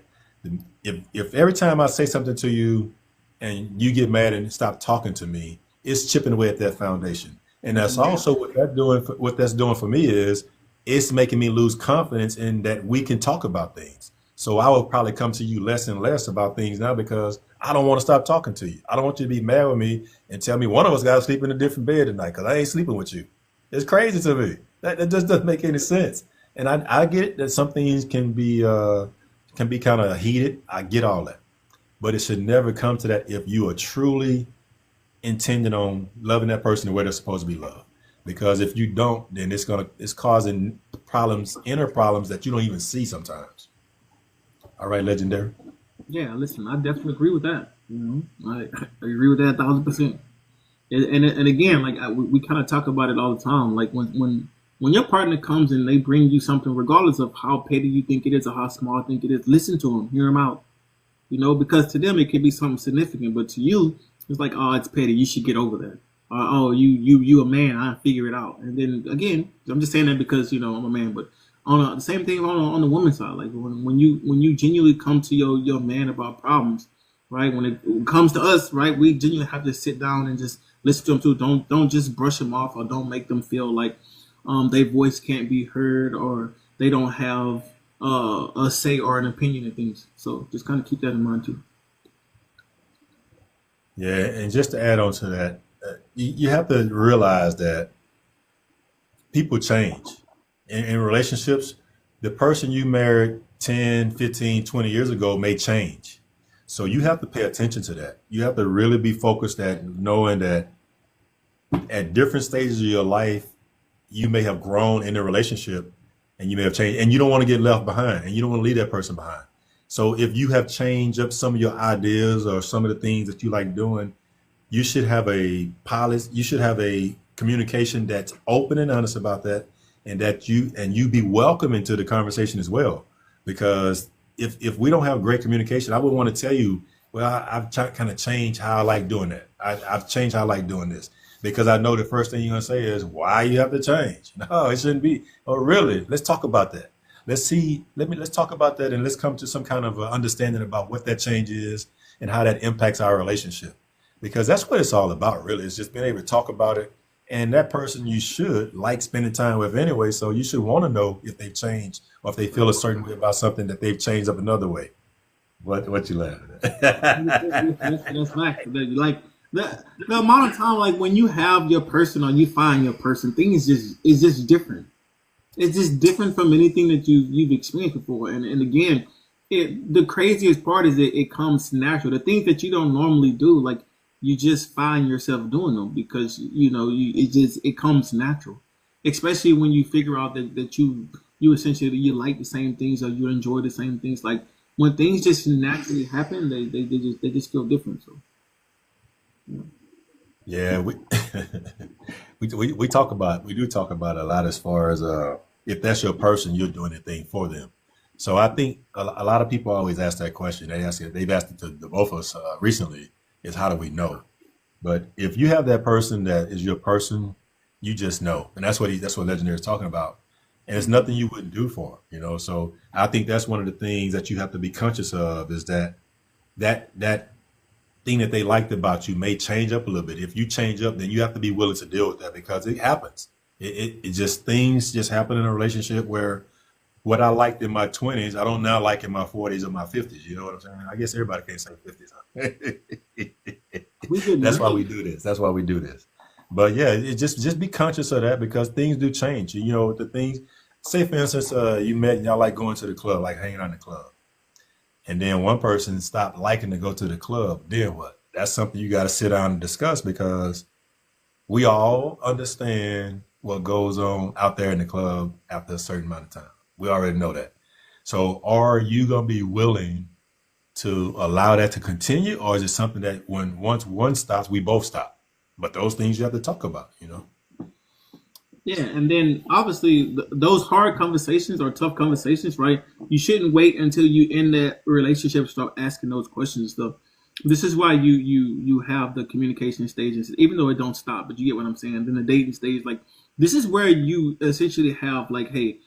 If every time I say something to you and you get mad and stop talking to me, it's chipping away at that foundation. And that's also what that's doing for me is it's making me lose confidence in that we can talk about things. So I will probably come to you less and less about things now, because I don't want to stop talking to you. I don't want you to be mad with me and tell me one of us got to sleep in a different bed tonight because I ain't sleeping with you. It's crazy to me. That just doesn't make any sense. And I get that some things can be kind of heated. I get all that. But it should never come to that if you are truly intending on loving that person the way they're supposed to be loved. Because if you don't, then it's causing problems, inner problems that you don't even see sometimes. All right, legendary.
Yeah, listen, I definitely agree with that. I agree with that 1,000%. And again, like we kind of talk about it all the time. Like when your partner comes and they bring you something, regardless of how petty you think it is or how small you think it is, listen to them, hear them out. Because to them it could be something significant, but to you, it's like, oh, it's petty. You should get over that. Oh, you a man. I figure it out. And then again, I'm just saying that because I'm a man, but the same thing on the woman's side. Like when you genuinely come to your man about problems, right? When it comes to us, right, we genuinely have to sit down and just listen to them too. Don't just brush them off, or don't make them feel like their voice can't be heard, or they don't have a say or an opinion in things. So just kind of keep that in mind too.
Yeah, and just to add on to that, you have to realize that people change. In relationships, the person you married 10, 15, 20 years ago may change. So you have to pay attention to that. You have to really be focused at knowing that at different stages of your life, you may have grown in a relationship and you may have changed, and you don't want to get left behind, and you don't want to leave that person behind. So if you have changed up some of your ideas or some of the things that you like doing, you should have a policy, you should have a communication that's open and honest about that, and that you be welcome into the conversation as well. Because if we don't have great communication, I would want to tell you, well, I've kind of changed how I like doing that. I've changed how I like doing this because I know the first thing you're gonna say is why you have to change. No, it shouldn't be. Oh, really? Let's talk about that. Let's see. Let's talk about that and let's come to some kind of understanding about what that change is and how that impacts our relationship. Because that's what it's all about, really. It's just being able to talk about it. And that person you should like spending time with anyway. So you should want to know if they've changed or if they feel a certain way about something that they've changed up another way. What you laughing at?
That's fact. Like the amount of time, like when you have your person or you find your person, thing is just different. It's just different from anything that you've experienced before. And again, the craziest part is that it comes natural. The things that you don't normally do, like you just find yourself doing them because it comes natural. Especially when you figure out that you essentially you like the same things or you enjoy the same things. Like when things just naturally happen, they just feel different. So
Yeah, we talk about we do talk about a lot as far as if that's your person, you're doing the thing for them. So I think a lot of people always ask that question. They've asked it to the both of us recently. Is how do we know? But if you have that person that is your person, you just know, and that's what Legendary is talking about. And it's nothing you wouldn't do for them, you know. So I think that's one of the things that you have to be conscious of is that thing that they liked about you may change up a little bit. If you change up, then you have to be willing to deal with that because it happens. It just things just happen in a relationship where what I liked in my 20s, I don't now like in my 40s or my 50s. You know what I'm saying? I guess everybody can't say 50s. Huh?
we get
That's why
married.
we do this. That's why we do this. But yeah, it just be conscious of that because things do change. You know, the things. Say for instance, you met y'all like going to the club, like hanging out in the club, and then one person stopped liking to go to the club. Then what? That's something you got to sit down and discuss because we all understand what goes on out there in the club after a certain amount of time. We already know that. So are you going to be willing to allow that to continue? Or is it something that when once one stops, we both stop? But those things you have to talk about, you know?
Yeah, and then obviously those hard conversations or tough conversations, right? You shouldn't wait until you in that relationship start asking those questions. So this is why you have the communication stages, even though it don't stop, but you get what I'm saying. Then the dating stage, like this is where you essentially have like, hey,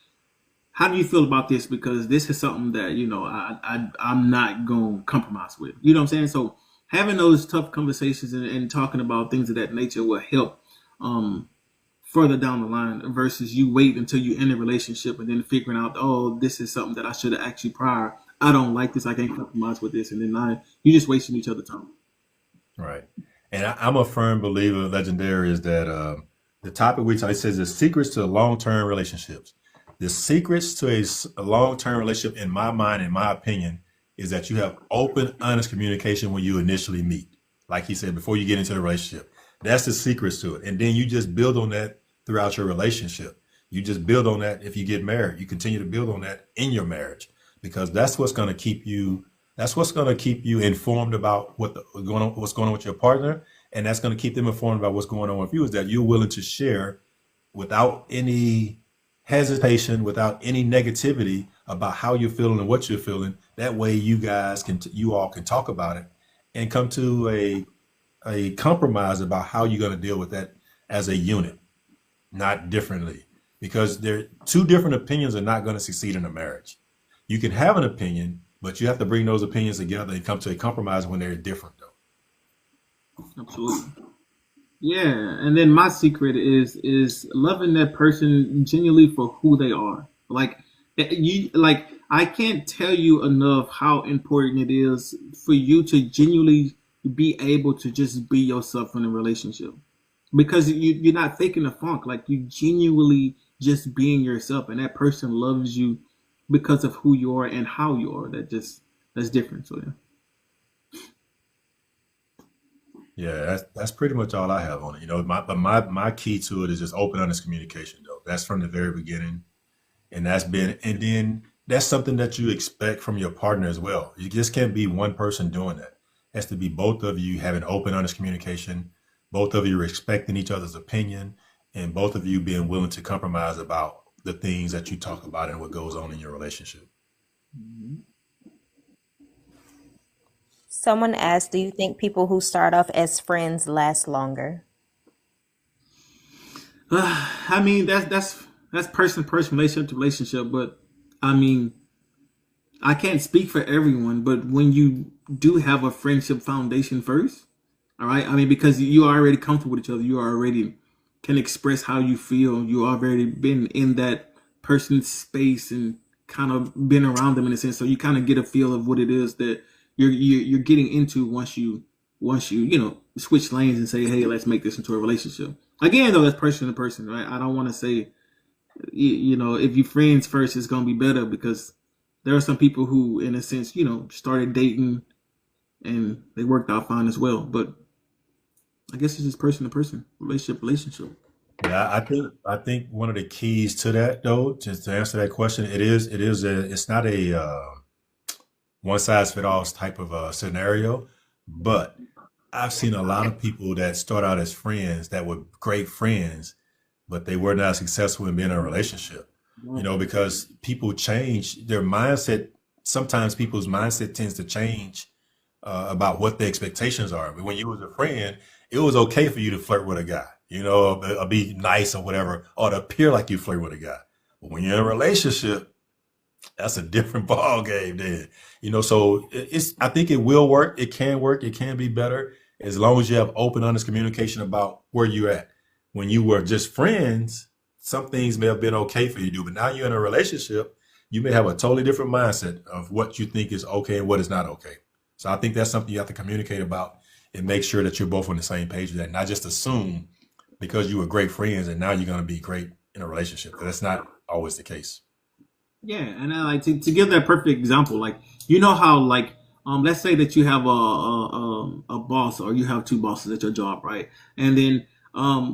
how do you feel about this? Because this is something that I'm not going to compromise with. You know what I'm saying? So having those tough conversations and talking about things of that nature will help further down the line versus you wait until you end a relationship and then figuring out, oh, this is something that I should have asked you prior. I don't like this. I can't compromise with this, and then you just wasting each other's time.
Right. And I'm a firm believer, Legendary, is that the topic it says the secrets to long-term relationships. The secrets to a long-term relationship, in my mind, in my opinion, is that you have open, honest communication when you initially meet. Like he said, before you get into the relationship. That's the secrets to it. And then you just build on that throughout your relationship. You just build on that if you get married. You continue to build on that in your marriage because that's what's going to keep you. That's what's going to keep you informed about what's going on with your partner, and that's going to keep them informed about what's going on with you. Is that you're willing to share without any hesitation, without any negativity about how you're feeling and what you're feeling. That way, you all can talk about it and come to a compromise about how you're going to deal with that as a unit, not differently. Because two different opinions are not going to succeed in a marriage. You can have an opinion, but you have to bring those opinions together and come to a compromise when they're different, though.
Absolutely. Yeah, and then my secret is loving that person genuinely for who they are. I can't tell you enough how important it is for you to genuinely be able to just be yourself in a relationship because you're not faking the funk. Like you genuinely just being yourself, and that person loves you because of who you are and how you are. That's different. So yeah.
Yeah, that's pretty much all I have on it. You know, my key to it is just open, honest communication, though. That's from the very beginning, and and then that's something that you expect from your partner as well. You just can't be one person doing that. It has to be both of you having open, honest communication, both of you respecting each other's opinion, and both of you being willing to compromise about the things that you talk about and what goes on in your relationship.
Mhm.
Someone asked, do you think people who start off as friends last longer?
I mean, that's person to person, relationship to relationship. But I mean, I can't speak for everyone. But when you do have a friendship foundation first, all right. I mean, because you are already comfortable with each other, you already can express how you feel. You already been in that person's space and kind of been around them in a sense, so you kind of get a feel of what it is that you're getting into once you switch lanes and say, hey, let's make this into a relationship. Again, though, that's person to person, right? I don't want to say if you friends first, it's gonna be better because there are some people who, in a sense, started dating and they worked out fine as well. But I guess it's just person to person, relationship.
Yeah, I think one of the keys to that, though, just to answer that question, it's not a one size fit all type of scenario, but I've seen a lot of people that start out as friends that were great friends, but they were not successful in being in a relationship. Because people change their mindset. Sometimes people's mindset tends to change about what the expectations are. But when you was a friend, it was okay for you to flirt with a guy, or be nice or whatever, or to appear like you flirt with a guy. But when you're in a relationship, that's a different ball game then. So I think it will work. It can work. It can be better as long as you have open, honest communication about where you're at. When you were just friends, some things may have been okay for you to do, but now you're in a relationship, you may have a totally different mindset of what you think is okay and what is not okay. So I think that's something you have to communicate about and make sure that you're both on the same page with that. Not just assume because you were great friends and now you're going to be great in a relationship. 'Cause that's not always the case.
Yeah, and I like to give that perfect example. Like how let's say that you have a boss or you have two bosses at your job, right? And then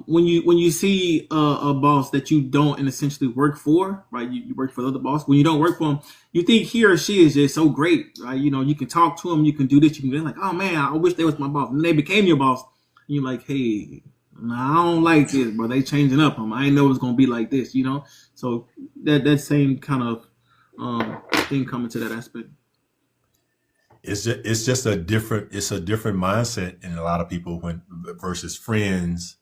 when you see a boss that you don't and essentially work for, right? You work for the other boss. When you don't work for him, you think he or she is just so great, right? You can talk to him, you can do this, you can be like, oh man, I wish they was my boss. And they became your boss. And you're like, hey, nah, I don't like this, bro. They changing up. I didn't know it was gonna be like this. So that same kind of thing coming to that aspect.
It's just a different mindset in a lot of people when versus friends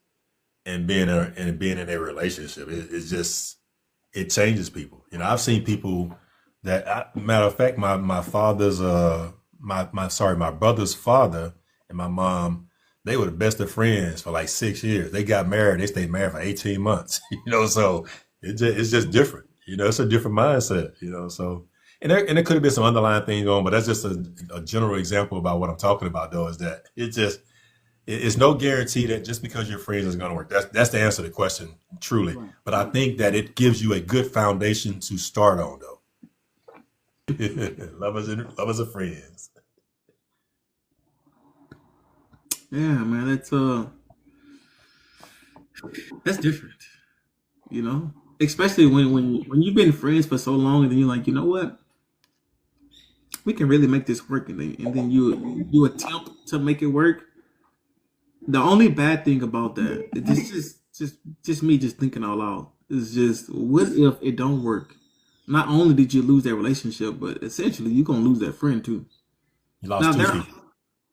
and being in a relationship. It changes people. I've seen people that matter of fact, my father's my brother's father and my mom, they were the best of friends for like 6 years. They got married. They stayed married for 18 months. So it's just different. It's a different mindset. So and there could have been some underlying things going, but that's just a general example about what I'm talking about. Though is that it's no guarantee that just because you're friends is going to work. That's the answer to the question, truly.
Right.
But I think that it gives you a good foundation to start on, though. Lovers and friends.
Yeah, man, that's different. Especially when you've been friends for so long and then you're like, you know what? We can really make this work, and then you attempt to make it work. The only bad thing about that, this is just me just thinking out loud, is just what if it don't work? Not only did you lose that relationship, but essentially you're gonna lose that friend too.
You
Now
lost two people.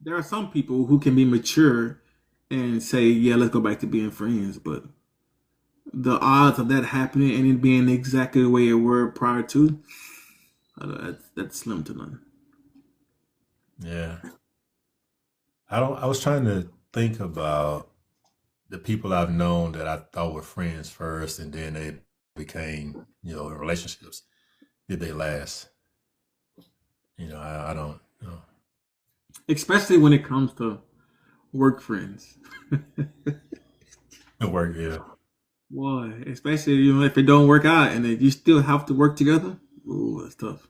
there are some people who can be mature and say, yeah, let's go back to being friends, but the odds of that happening and it being exactly the way it were prior to, that's slim to none.
Yeah. I was trying to think about the people I've known that I thought were friends first, and then they became, relationships. Did they last? I don't know.
Especially when it comes to work friends.
It worked, yeah.
Boy, especially if it don't work out and then you still have to work together. Ooh, that's tough.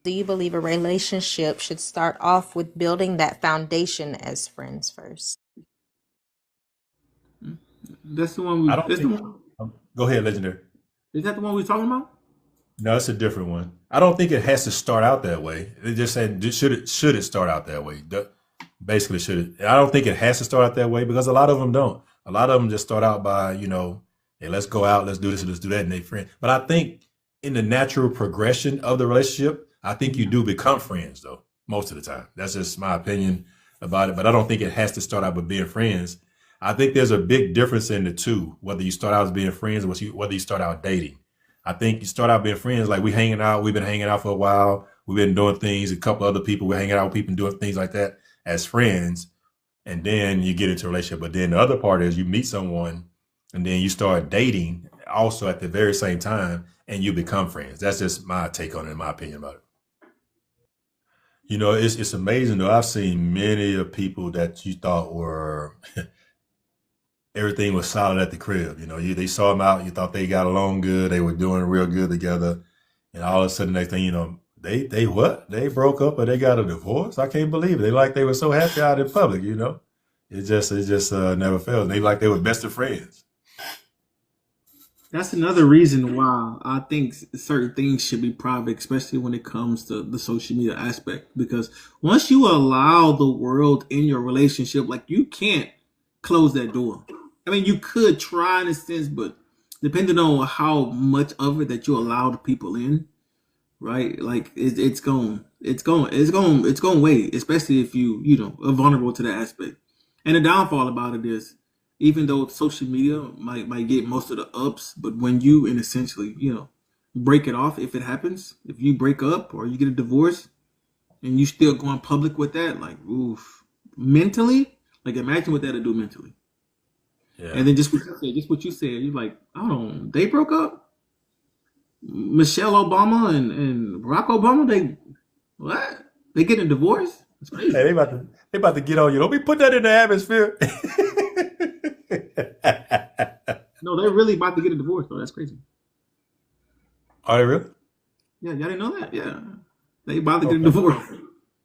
Do you believe a relationship should start off with building that foundation as friends first?
That's the one.
I don't think. Go ahead, legendary.
Is that the one we talking about?
No, it's a different one. I don't think it has to start out that way. They just said should it start out that way? Basically, should it? I don't think it has to start out that way because a lot of them don't. A lot of them just start out by hey, let's go out, let's do this, let's do that, and they friend. But I think in the natural progression of the relationship, I think you do become friends though. most of the time. That's just my opinion about it. But I don't think it has to start out with being friends. I think there's a big difference in the two, whether you start out as being friends or whether you start out dating. I think you start out being friends, like we've been hanging out for a while, we've been doing things, a couple other people, we're hanging out with people and doing things like that as friends, and then you get into a relationship. But then the other part is you meet someone and then you start dating also at the very same time and you become friends. That's just my take on it, in my opinion about it. It's amazing though. I've seen many of people that you thought were everything was solid at the crib. They saw them out, you thought they got along good, they were doing real good together, and all of a sudden, next thing you know, they what? They broke up or they got a divorce? I can't believe it. They were so happy out in public. It just never failed. They like they were best of friends.
That's another reason why I think certain things should be private, especially when it comes to the social media aspect. Because once you allow the world in your relationship, you can't close that door. I mean, you could try in a sense, but depending on how much of it that you allow the people in, right? It's going to weigh, especially if you are vulnerable to that aspect. And the downfall about it is, even though social media might get most of the ups, but when you and essentially, break it off, if it happens, if you break up or you get a divorce and you still going public with that, oof, mentally, imagine what that'll do mentally.
Yeah.
And then just what you said, you're like, hold on, they broke up? Michelle Obama and Barack Obama, they getting a divorce? That's crazy.
Hey, they about to get on you. Don't be putting that in the atmosphere.
No, they're really about to get a divorce, though. That's crazy.
Are they really?
Yeah, y'all didn't know that? Yeah. They about to get a divorce.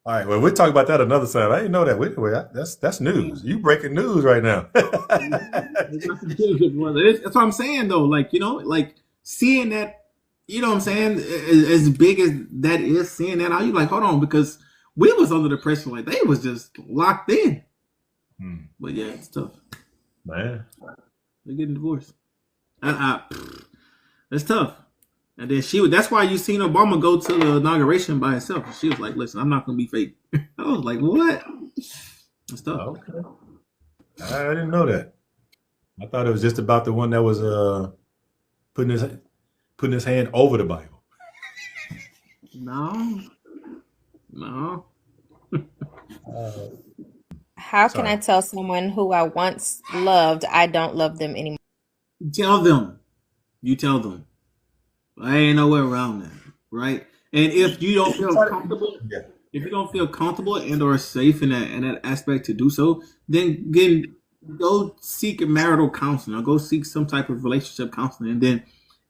All right, well, we'll talk about that another time. I didn't know that. That's news. You breaking news right now.
That's what I'm saying, though. Seeing that, you know what I'm saying, as big as that is, seeing that, you hold on, because we was under the pressure, they was just locked in. But yeah, it's tough.
Man.
They're getting divorced. That's tough. And then that's why you seen Obama go to the inauguration by herself. She was like, listen, I'm not going to be fake. I was like, what? That's tough.
Okay. I didn't know that. I thought it was just about the one that was putting his hand over the Bible.
No.
How can I tell someone who I once loved I don't love them anymore?
Tell them. You tell them. I ain't nowhere around that, right? And if you don't feel comfortable, if you don't feel comfortable and or safe in that aspect to do so, then go seek a marital counseling or go seek some type of relationship counseling, and then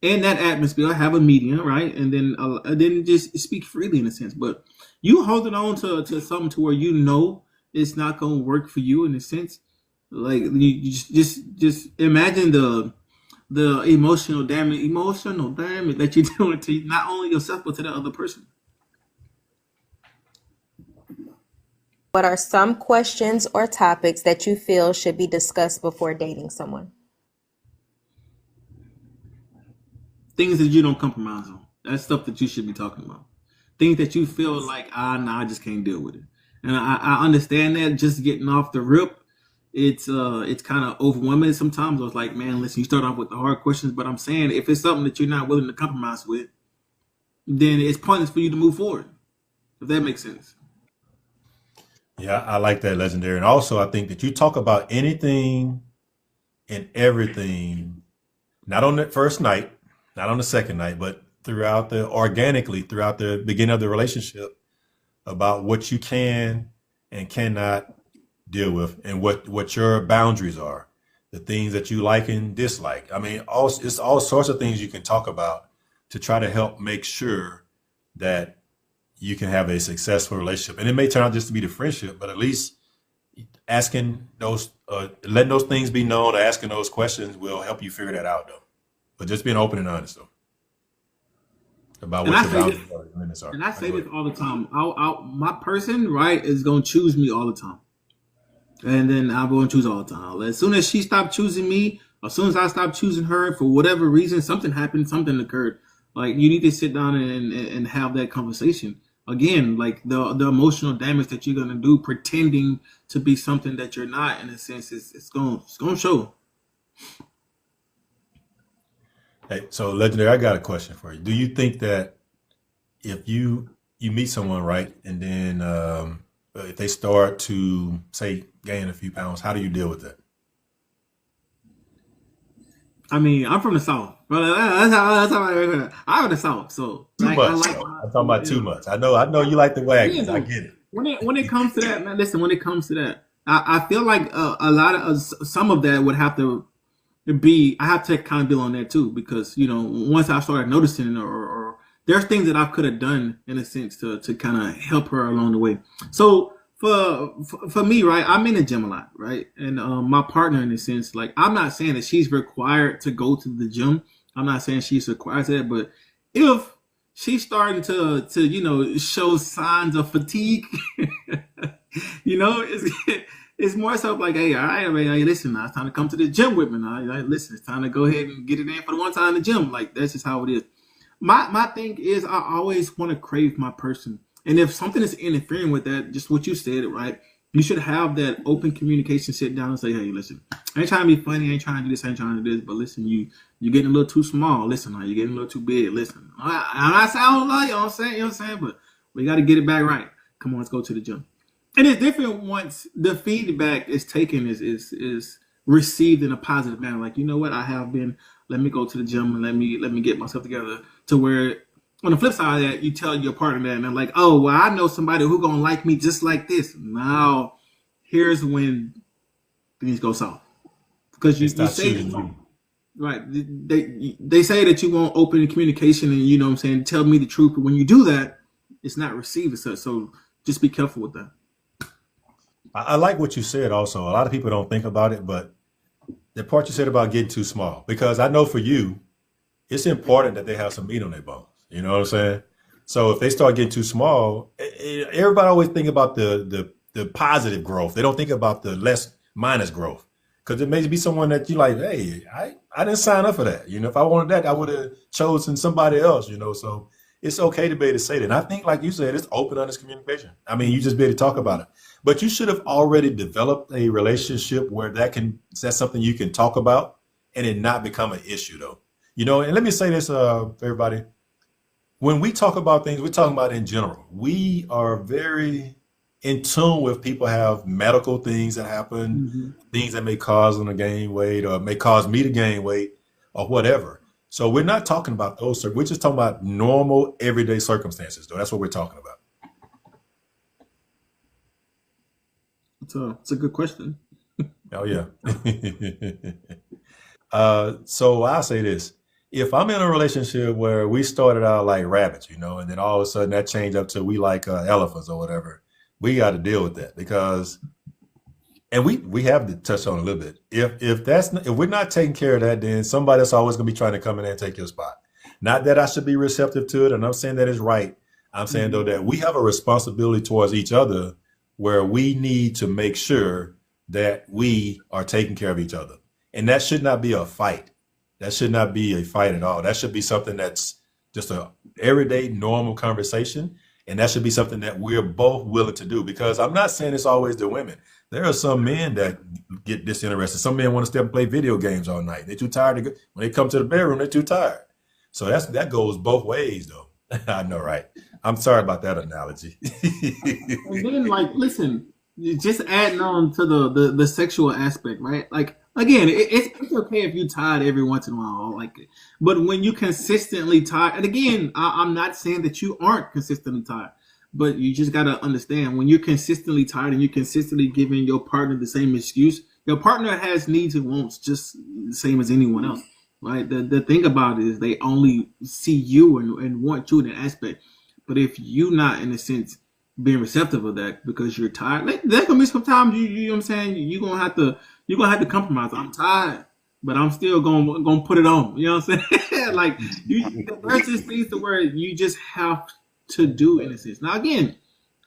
in that atmosphere have a medium, right? And then just speak freely in a sense. But you holding on to something to where it's not going to work for you in a sense, you just imagine the emotional damage that you're doing to not only yourself but to the other person.
What are some questions or topics that you feel should be discussed before dating someone?
Things that you don't compromise on. That's stuff that you should be talking about. Things that you feel like, nah, I just can't deal with it. And I understand that just getting off the rip, it's kind of overwhelming sometimes. I was like, man, listen, you start off with the hard questions, but I'm saying if it's something that you're not willing to compromise with, then it's pointless for you to move forward. If that makes sense.
Yeah, I like that, Legendary. And also, I think that you talk about anything and everything, not on the first night, not on the second night, but organically throughout the beginning of the relationship, about what you can and cannot deal with and what your boundaries are, the things that you like and dislike. I mean, it's all sorts of things you can talk about to try to help make sure that you can have a successful relationship. And it may turn out just to be the friendship, but at least asking letting those things be known, or asking those questions will help you figure that out, though. But just being open and honest, though, about what your boundaries are, limits are.
And I say this all the time. My person, right, is going to choose me all the time. And then I'm going to choose all the time. As soon as she stopped choosing me, as soon as I stopped choosing her, for whatever reason, something happened, something occurred. You need to sit down and have that conversation. again, like the emotional damage that you're gonna do pretending to be something that you're not, in a sense, it's gonna show.
Hey, so legendary, I got a question for you. Do you think that if you meet someone, right, and then if they start to say gain a few pounds, how do you deal with that?
I mean, I'm from the South, but that's how I'm in the South, so
Too
like I
much.
like
I'm talking about too much. I know you like the wagons. I
yeah.
get it.
When it comes to that, man, listen. When it comes to that, I feel like a lot of some of that would have to be. I have to take accountability on that too, because once I started noticing, or there's things that I could have done in a sense to kind of help her along the way. So for me, right, I'm in the gym a lot, right, and my partner, in a sense, like I'm not saying that she's required to go to the gym. I'm not saying she's required to that, but if she's starting to show signs of fatigue, it's more so like, hey, all right, man, hey, listen, now it's time to come to the gym with me. Now, listen, it's time to go ahead and get it in for the one time in the gym. Like that's just how it is. My thing is, I always want to crave my person, and if something is interfering with that, just what you said, right? You should have that open communication. Sit down and say, hey, listen, I ain't trying to be funny. I ain't trying to do this. I ain't trying to do this. But listen, you're getting a little too small. Listen, now you're getting a little too big. Listen, I'm not sounding like, you know what I'm saying? But we got to get it back right. Come on, let's go to the gym. And it's different once the feedback is taken, is received in a positive manner. Like, you know what, I have been. Let me go to the gym and let me get myself together. To where, on the flip side of that, you tell your partner that, and they're like, oh, well, I know somebody who gonna like me just like this. Now, here's when things go south, because
They
you
start
say
choosing you.
right. They say that you want open communication, and you know what I'm saying, tell me the truth. But when you do that, it's not received as such. So just be careful with that.
I like what you said also. A lot of people don't think about it, but the part you said about getting too small, because I know for you, it's important that they have some meat on their bones. You know what I'm saying? So if they start getting too small, everybody always think about the positive growth. They don't think about the less minus growth, because it may be someone that you like. Hey, I didn't sign up for that. If I wanted that, I would have chosen somebody else. So it's okay to be able to say that. And I think, like you said, it's open, honest communication. I mean, you just be able to talk about it. But you should have already developed a relationship where that's something you can talk about and it not become an issue, though. And let me say this, for everybody. When we talk about things, we're talking about in general. We are very in tune with people have medical things that happen,
Mm-hmm.
things that may cause them to gain weight or may cause me to gain weight or whatever. So we're not talking about those. We're just talking about normal, everyday circumstances, though. That's what we're talking about.
It's a good question.
Oh, yeah. So I'll say this. If I'm in a relationship where we started out like rabbits, and then all of a sudden that changed up to we like elephants or whatever, we got to deal with that because, and we have to touch on a little bit. If we're not taking care of that, then somebody else always going to be trying to come in there and take your spot. Not that I should be receptive to it, and I'm saying that is right. I'm saying though that we have a responsibility towards each other where we need to make sure that we are taking care of each other. And that should not be a fight. That should not be a fight at all. That should be something that's just a everyday normal conversation. And that should be something that we're both willing to do, because I'm not saying it's always the women. There are some men that get disinterested. Some men want to stay up and play video games all night. They're too tired to go. When they come to the bedroom, they're too tired. So that goes both ways though. I know, right? I'm sorry about that analogy.
And then, like, listen, just adding on to the sexual aspect, right? Like, again, it's okay if you tired every once in a while, like, but when you consistently tired, and again, I'm not saying that you aren't consistently tired, but you just gotta understand when you're consistently tired and you're consistently giving your partner the same excuse. Your partner has needs and wants just the same as anyone else, right? The thing about it is they only see you and want you in an aspect. But if you not, in a sense, being receptive of that because you're tired, like, there's gonna be some times you know what I'm saying, you're gonna have to compromise. I'm tired, but I'm still gonna put it on. You know what I'm saying? Like, there's just things to where you just have to do, in a sense. Now again,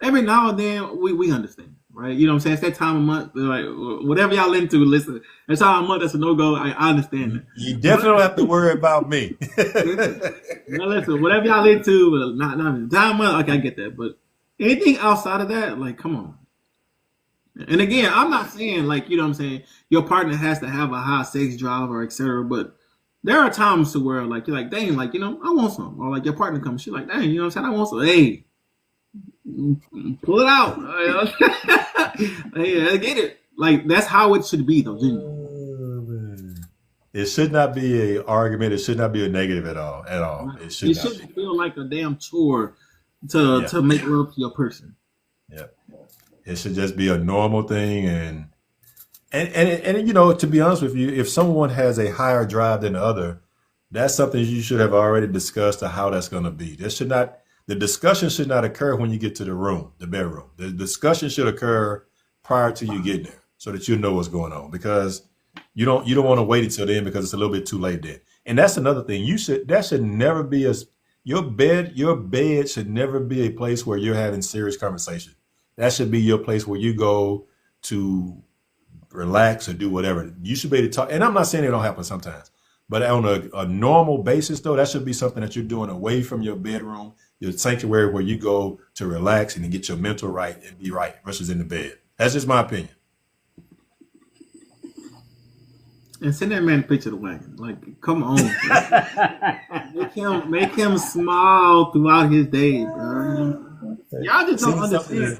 every now and then we understand, right? You know what I'm saying? It's that time of month, like whatever y'all into, listen. That time of month, that's a no-go. I understand that.
You definitely don't have to worry about me.
Listen, whatever y'all into, not the time of month, okay, I get that. But anything outside of that, like, come on. And again, I'm not saying like, you know what I'm saying, your partner has to have a high sex drive or etc. But there are times to where like you're like, dang, like, you know, I want some. Or like your partner comes, she's like, dang, you know what I'm saying, I want some. Hey, pull it out. Hey, I get it. Like that's how it should be though, genuinely.
It should not be an argument. It should not be a negative at all. At all. It should
It
not
shouldn't
be.
feel like a damn chore to make love to your person.
Yeah. It should just be a normal thing, and you know, to be honest with you, if someone has a higher drive than the other, that's something you should have already discussed of how that's going to be. The discussion should not occur when you get to the bedroom. The discussion should occur prior to you getting there, so that you know what's going on. Because you don't want to wait until then because it's a little bit too late then. And that's another thing. That should never be your bed should never be a place where you're having serious conversation. That should be your place where you go to relax or do whatever. You should be able to talk. And I'm not saying it don't happen sometimes, but on a normal basis, though, that should be something that you're doing away from your bedroom, your sanctuary where you go to relax and to get your mental right and be right versus in the bed. That's just my opinion.
And send that man a picture of the wagon. Like, come on. make him smile throughout his day, bro. Y'all just don't understand.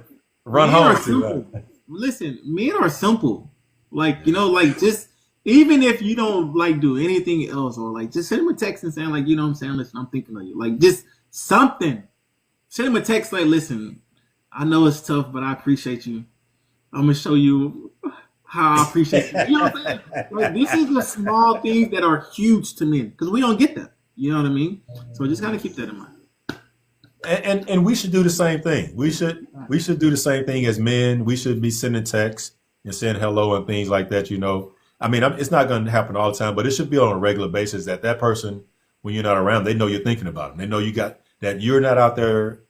Run
Men are
home.
simple. Listen, men are simple. Like, you know, like just even if you don't like do anything else or like just send him a text and saying like, you know what I'm saying, listen, I'm thinking of you. Like just something. Send him a text like, listen, I know it's tough, but I appreciate you. I'm gonna show you how I appreciate you. You know what I'm saying? Like this is the small things that are huge to men because we don't get that. You know what I mean? So just gotta keep that in mind.
And we should do the same thing. We should do the same thing as men. We should be sending texts and saying hello and things like that. You know, I mean, it's not going to happen all the time, but it should be on a regular basis that person, when you're not around, they know you're thinking about them. They know that you're not out there.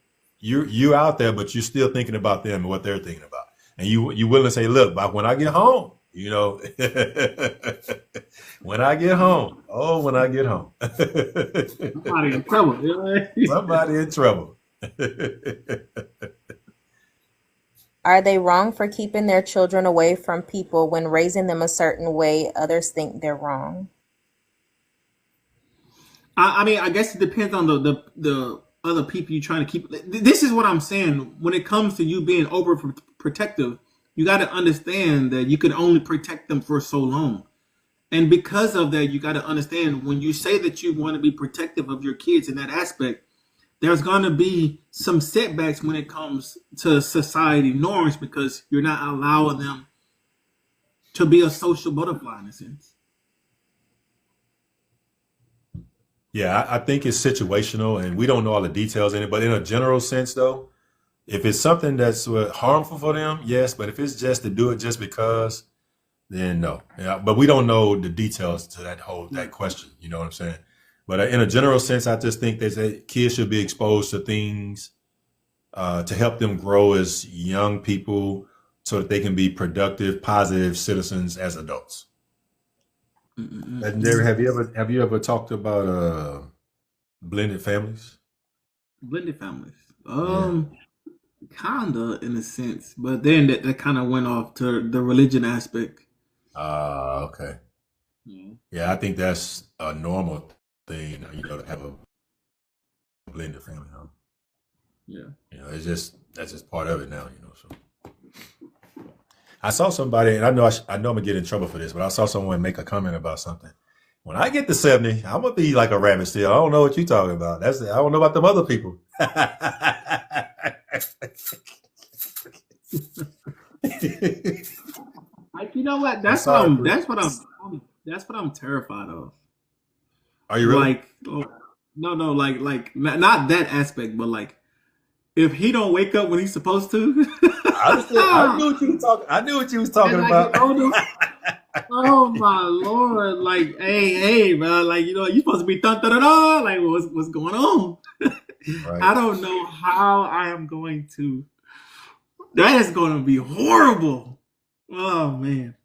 You're out there, but you're still thinking about them and what they're thinking about. And you willing to say, look, but when I get home, you know, when I get home.
Somebody in trouble. You know?
Somebody in trouble.
Are they wrong for keeping their children away from people when raising them a certain way others think they're wrong?
I mean, I guess it depends on the other people you're trying to keep. This is what I'm saying. When it comes to you being overprotective, you got to understand that you can only protect them for so long. And because of that, you got to understand when you say that you want to be protective of your kids in that aspect, there's going to be some setbacks when it comes to society norms because you're not allowing them to be a social butterfly in a sense.
Yeah, I think it's situational, and we don't know all the details in it. But in a general sense, though, if it's something that's harmful for them, yes. But if it's just to do it just because, then no. Yeah, but we don't know the details to that question. You know what I'm saying? But in a general sense, I just think that kids should be exposed to things to help them grow as young people, so that they can be productive, positive citizens as adults. Legendary, have you ever talked about blended families?
Blended families.
Yeah.
Kinda in a sense, but then that kind of went off to the religion aspect.
Okay.
Yeah.
Yeah, I think that's a normal thing, you know, to have a blended family. Huh?
Yeah.
You know, that's just part of it now. You know, so I saw somebody, and I know I'm gonna get in trouble for this, but I saw someone make a comment about something. When I get to 70, I'm gonna be like a rabbit still. I don't know what you're talking about. I don't know about them other people.
Like, you know what? That's what I'm terrified of.
Are you really?
Like, no, like not that aspect, but like if he don't wake up when he's supposed to.
I knew what you were talking. I knew what you was talking about.
Oh my Lord! Like, hey, bro! Like, you know, you supposed to be dun da da da. Like, what's going on?
Right.
I don't know how I am going to That is going to be horrible. Oh man.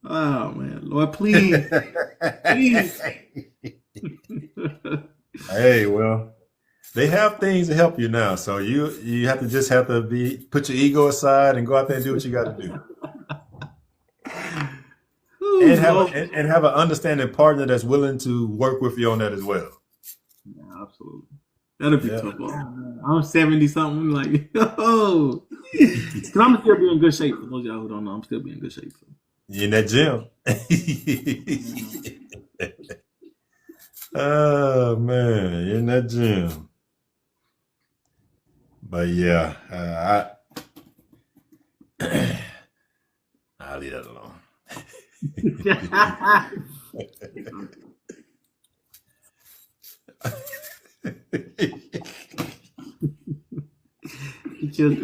Oh man. Lord, please, please.
Hey, well, they have things to help you now, so you have to just have to be put your ego aside and go out there and do what you got to do,
Ooh,
and have
Lord.
and have an understanding partner that's willing to work with you on that as well.
Yeah, absolutely. That'll be
Yeah,
tough. Oh, man. I'm 70 something. Like, oh, because I'm still be in good shape. For those of y'all who don't know, I'm still be in good shape. So.
you in that gym. Oh man, you're in that gym. But yeah, I'll leave that alone.
Chill.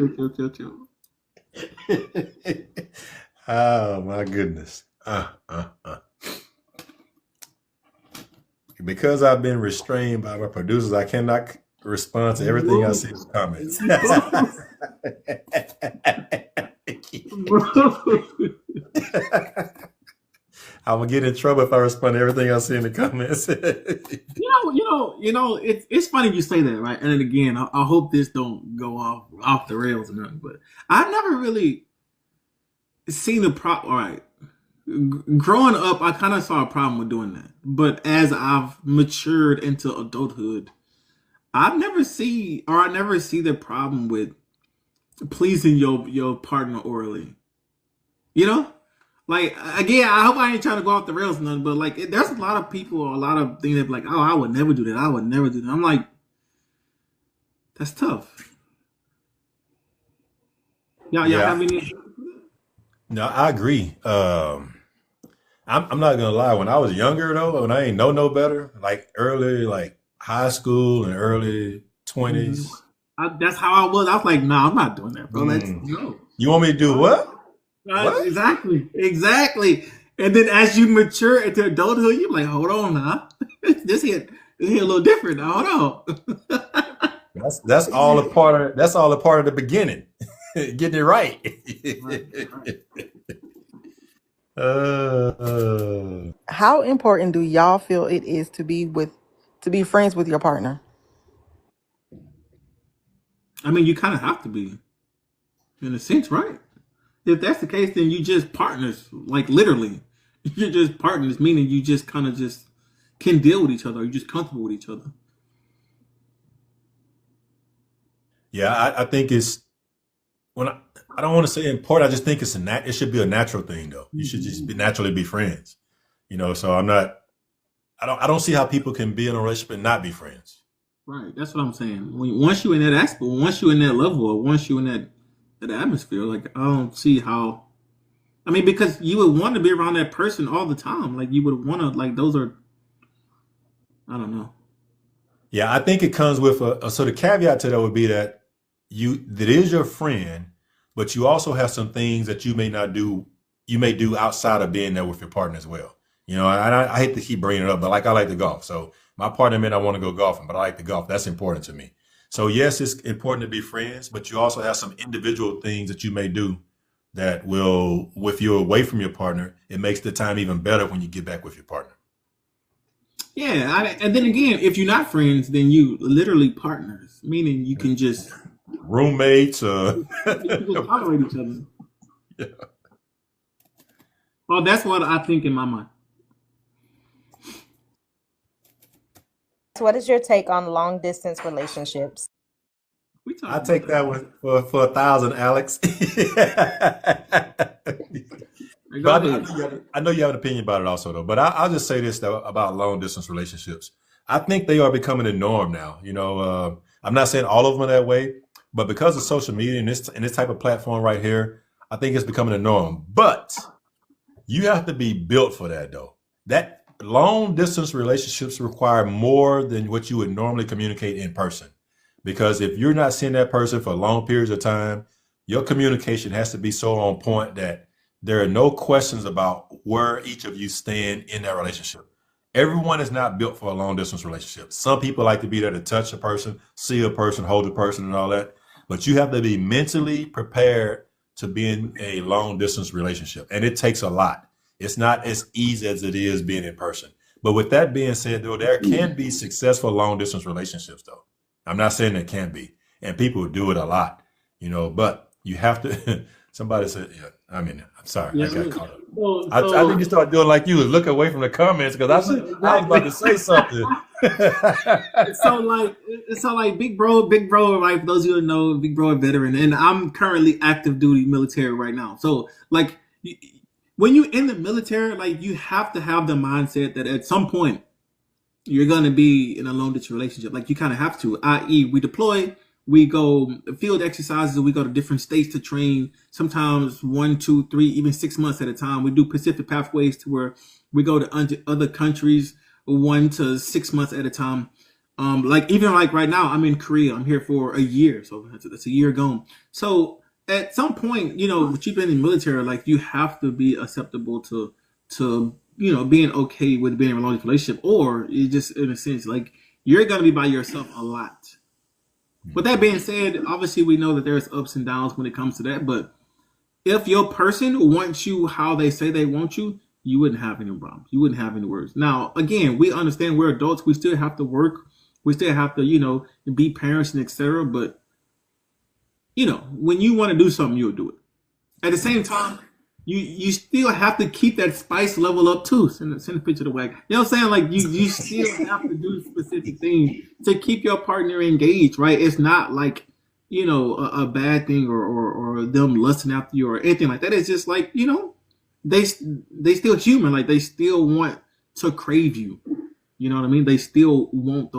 Oh my goodness. Because I've been restrained by my producers, I cannot respond to everything I see in the comments. I'm gonna get in trouble if I respond to everything I see in the comments.
It's funny you say that, right? And then again, I hope this don't go off the rails or nothing, but I've never really seen a problem. All right, growing up, I kind of saw a problem with doing that, but as I've matured into adulthood, I never see the problem with pleasing your partner orally. You know, like again, I hope I ain't trying to go off the rails or nothing, but like there's a lot of people or a lot of things that be like, oh, I would never do that. I would never do that. I'm like, that's tough. Y'all
Yeah,
have any?
no, I agree. I'm not gonna lie. When I was younger, though, when I ain't know no better, like early, like high school and early
Mhm.
20s.
That's how I was. I was like, nah, I'm not doing that, bro. Let's
Mm.
go.
You want me to do what? What?
Exactly. And then as you mature into adulthood, you're like, hold on now. this here a little different now. Hold on.
That's all a part of the beginning. Getting it right.
Right.
uh,
How important do y'all feel it is to be friends with your partner?
I mean, you kind of have to be, in a sense, right? If that's the case, then you just partners, like literally. You're just partners, meaning you just kind of just can deal with each other. You're just comfortable with each other.
yeah, I think it's when I don't want to say important. I just think it should be a natural thing though. You should just naturally be friends. So I don't see how people can be in a relationship and not be friends.
Right. That's what I'm saying. Once you're in that aspect, once you're in that level, or once you're in that atmosphere, like I don't see how. I mean, because you would want to be around that person all the time. Like you would want to, like those are. I don't know.
Yeah, I think it comes with so the caveat to that would be that that is your friend, but you also have some things that you may do outside of being there with your partner as well. I hate to keep bringing it up, but like I like to golf. So my partner may not want to go golfing, but I like to golf. That's important to me. So yes, it's important to be friends, but you also have some individual things that you may do that will, if you're away from your partner, it makes the time even better when you get back with your partner.
Yeah, and then again, if you're not friends, then you literally partners, meaning you can just
Roommates,
tolerate each other.
yeah.
Well, that's what I think in my mind.
So what is your take on long distance relationships?
We talked
I
about
take that one for 1,000, Alex.
Hey, go
But
ahead.
I know you have an opinion about it also, though. But I'll just say this though, about long distance relationships. I think they are becoming the norm now. I'm not saying all of them are that way, but because of social media and this type of platform right here, I think it's becoming the norm. But you have to be built for that, though. That long distance relationships require more than what you would normally communicate in person. Because if you're not seeing that person for long periods of time, your communication has to be so on point that there are no questions about where each of you stand in that relationship. Everyone is not built for a long distance relationship. Some people like to be there to touch a person, see a person, hold a person, and all that. But you have to be mentally prepared to be in a long distance relationship, and it takes a lot. It's not as easy as it is being in person. But with that being said, though, there can be successful long distance relationships, though. I'm not saying there can't be, and people do it a lot, but you have to. Somebody said, yeah, I'm sorry,
Yeah.
I got caught up.
So
I think you start doing like you, look away from the comments because I was about to say something.
so like big bro, right? For those of you who know, big bro, a veteran, and I'm currently active duty military right now. So like, when you're in the military, like you have to have the mindset that at some point you're gonna be in a long distance relationship. Like you kind of have to. I.e., we deploy, we go field exercises, we go to different states to train. Sometimes 1, 2, 3, even 6 months at a time. We do Pacific pathways to where we go to other countries 1 to 6 months at a time. Like even like right now, I'm in Korea. I'm here for a year, so that's a year gone. So at some point, with you being in the military, like you have to be acceptable to being okay with being in a long relationship, or you just in a sense like you're gonna be by yourself a lot. With that being said, obviously we know that there's ups and downs when it comes to that, but if your person wants you how they say they want you, you wouldn't have any problems. You wouldn't have any worries. Now, again, we understand we're adults. We still have to work. We still have to, be parents and etc. But, when you want to do something, you'll do it. At the same time, you still have to keep that spice level up too. Send a picture of the wagon. You know what I'm saying? Like you still have to do specific things to keep your partner engaged, right? It's not like, a bad thing or them lusting after you or anything like that. It's just like, they still human. Like they still want to crave you. You know what I mean? They still want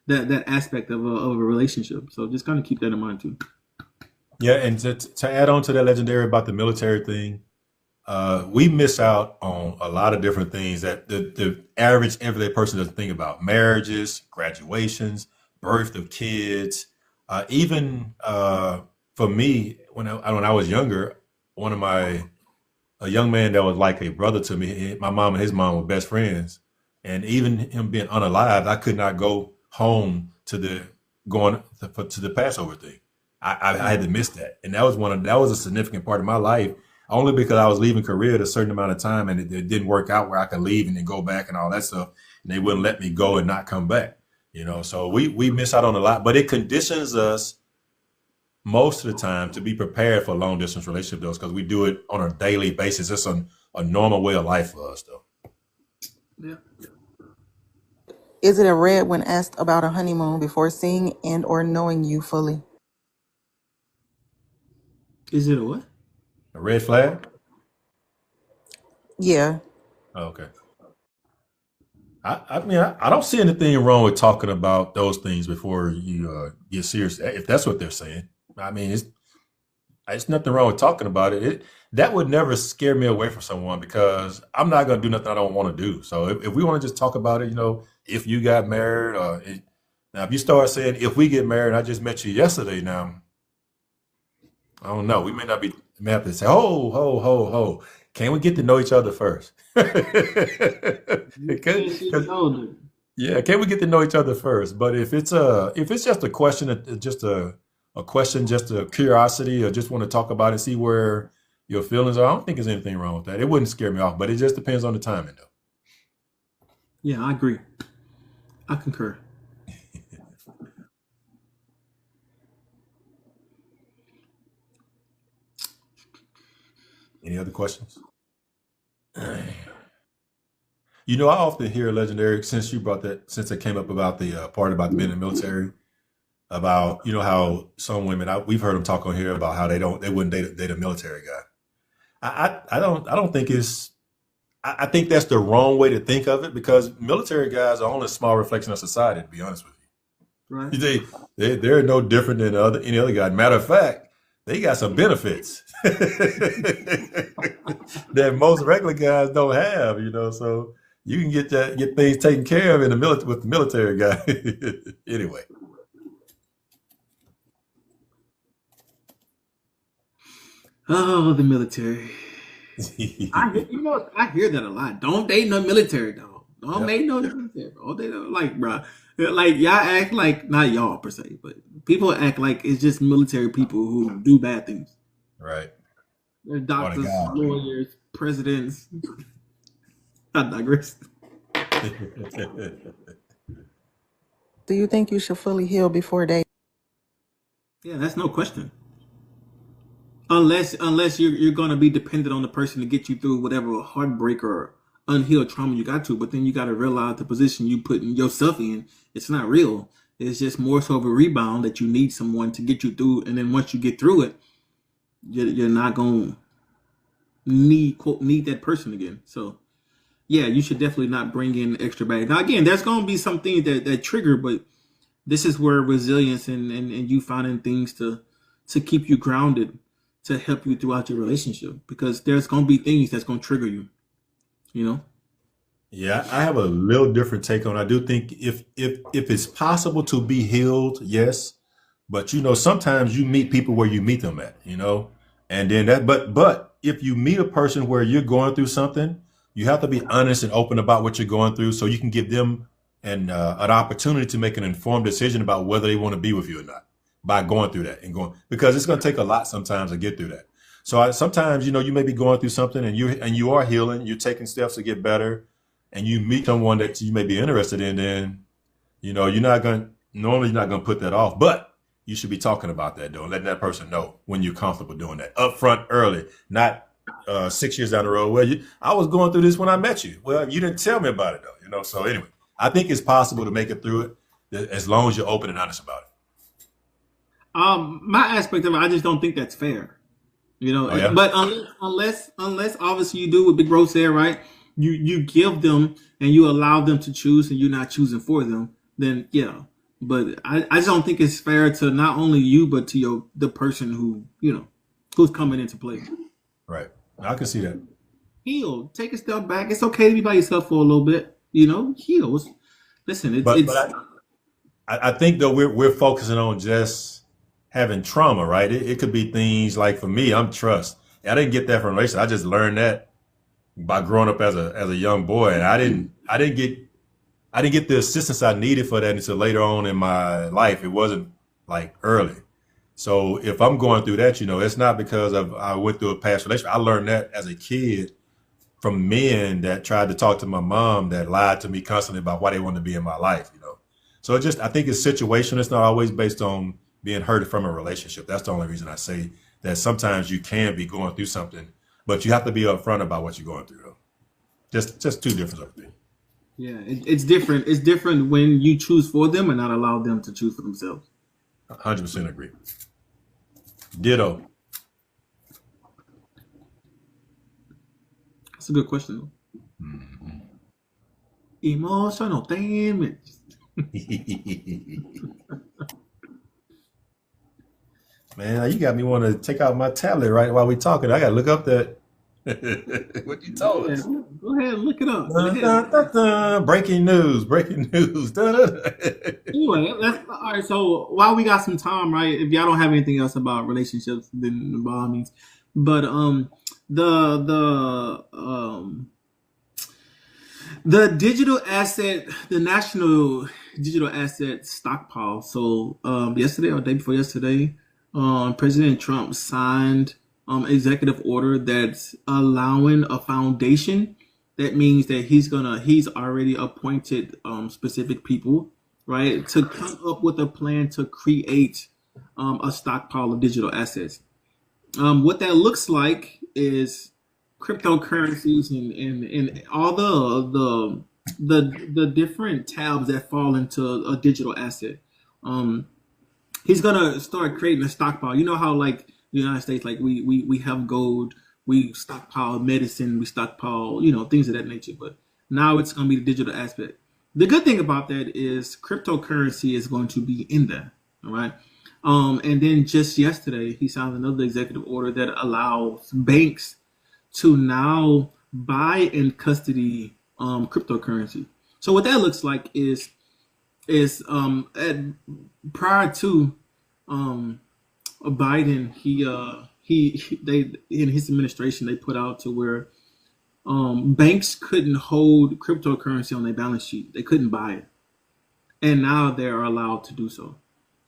that aspect of a relationship. So just kind of keep that in mind too.
Yeah, and to add on to that legendary about the military thing, we miss out on a lot of different things that the average everyday person doesn't think about. Marriages, graduations, birth of kids. Even for me, when I was younger, a young man that was like a brother to me, my mom and his mom were best friends. And even him being unalived, I could not go home to the Passover thing. I had to miss that, and that was a significant part of my life. Only because I was leaving Korea at a certain amount of time, and it didn't work out where I could leave and then go back and all that stuff, and they wouldn't let me go and not come back. So we miss out on a lot, but it conditions us most of the time to be prepared for a long distance relationship, though, because we do it on a daily basis. It's a normal way of life for us, though.
Yeah.
Is it a red when asked about a honeymoon before seeing and or knowing you fully?
Is it a what?
A red flag?
Yeah.
Oh, okay. I don't see anything wrong with talking about those things before you get serious. If that's what they're saying, it's nothing wrong with talking about it. That would never scare me away from someone because I'm not going to do nothing I don't want to do. So if we want to just talk about it, if you got married, now if you start saying if we get married, I just met you yesterday. Now I don't know. We may have to say, ho, ho, ho, ho. Can we get to know each other first? Yeah, can we get to know each other first? But if it's just a question, just a question, just a curiosity, or just want to talk about it, see where your feelings are, I don't think there's anything wrong with that. It wouldn't scare me off, but it just depends on the timing, though.
Yeah, I agree. I concur.
Any other questions? I often hear legendary since it came up about the part about being in the military, about how some women we've heard them talk on here about how they wouldn't date a military guy. I don't think I think that's the wrong way to think of it because military guys are only a small reflection of society, to be honest with you.
Right.
They're no different than any other guy. Matter of fact, they got some benefits that most regular guys don't have, so you can get things taken care of with the military guy. Anyway.
Oh, the military. I hear that a lot. Don't date no military, dog. Don't date no military, bro. They don't bro. Like y'all act like not y'all per se, but people act like it's just military people who do bad things.
Right.
They're
Oh, the
doctors,
guy.
lawyers, presidents. I digress.
Do you think you should fully heal before dating?
Yeah, that's no question. Unless you're gonna be dependent on the person to get you through whatever heartbreak or unhealed trauma you got to, but then you got to realize the position you putting yourself in, it's not real. It's just more so of a rebound that you need someone to get you through, and then once you get through it, you're not gonna need that person again. So yeah, you should definitely not bring in extra baggage. Now again, there's gonna be some things that trigger, but this is where resilience and you finding things to keep you grounded to help you throughout your relationship, because there's gonna be things that's gonna trigger you. You know.
Yeah, I have a little different take on it. I do think if it's possible to be healed, yes. But sometimes you meet people where you meet them at. And then but if you meet a person where you're going through something, you have to be honest and open about what you're going through so you can give them an opportunity to make an informed decision about whether they want to be with you or not by going through that and going, because it's going to take a lot sometimes to get through that. So sometimes, you may be going through something and you are healing, you're taking steps to get better, and you meet someone that you may be interested in, then you're not going to put that off, but you should be talking about that though, and letting that person know when you're comfortable doing that up front early, not 6 years down the road. Well, I was going through this when I met you. Well, you didn't tell me about it though. So anyway, I think it's possible to make it through it as long as you're open and honest about it.
My aspect of it, I just don't think that's fair.
Oh yeah.
But unless obviously you do what Big Bro said, right? You give them and you allow them to choose, and you're not choosing for them. Then yeah. But I just don't think it's fair to not only you but to the person who's coming into play.
Right. I can see that.
Heal. Take a step back. It's okay to be by yourself for a little bit. Heal. Listen,
But
it's
I think though we're focusing on just having trauma, right? It could be things like, for me, I'm trust. I didn't get that from relation. I just learned that by growing up as a young boy, and I didn't get the assistance I needed for that until later on in my life. It wasn't like early. So if I'm going through that, it's not because I went through a past relationship. I learned that as a kid from men that tried to talk to my mom, that lied to me constantly about why they wanted to be in my life. So I think it's situational. It's not always based on being hurt from a relationship. That's the only reason I say that sometimes you can be going through something, but you have to be upfront about what you're going through though. Just two different sort of things.
Yeah, it's different. It's different when you choose for them and not allow them to choose for themselves.
100% agree. Ditto.
That's a good question, though.
Mm-hmm.
Emotional damage.
Man, you got me want to take out my tablet right while we talking. I got to look up that. What you told us.
Go ahead and look it up.
Dun, dun, dun, dun. Breaking news. Breaking news. Dun, dun, dun.
Anyway, all right. So while we got some time, right? If y'all don't have anything else about relationships, then by all means. But the digital asset, the national digital asset stockpile. So yesterday or the day before yesterday, President Trump signed executive order that's allowing a foundation. That means that he's already appointed specific people, right, to come up with a plan to create a stockpile of digital assets. What that looks like is cryptocurrencies and all the different tabs that fall into a digital asset. He's gonna start creating a stockpile. You know how like the United States, like we have gold, we stockpile medicine, we stockpile things of that nature. But now it's gonna be the digital aspect. The good thing about that is cryptocurrency is going to be in there. All right. And then just yesterday, he signed another executive order that allows banks to now buy and custody cryptocurrency. So what that looks like is prior to Biden, they in his administration they put out to where banks couldn't hold cryptocurrency on their balance sheet. They couldn't buy it, and now they are allowed to do so.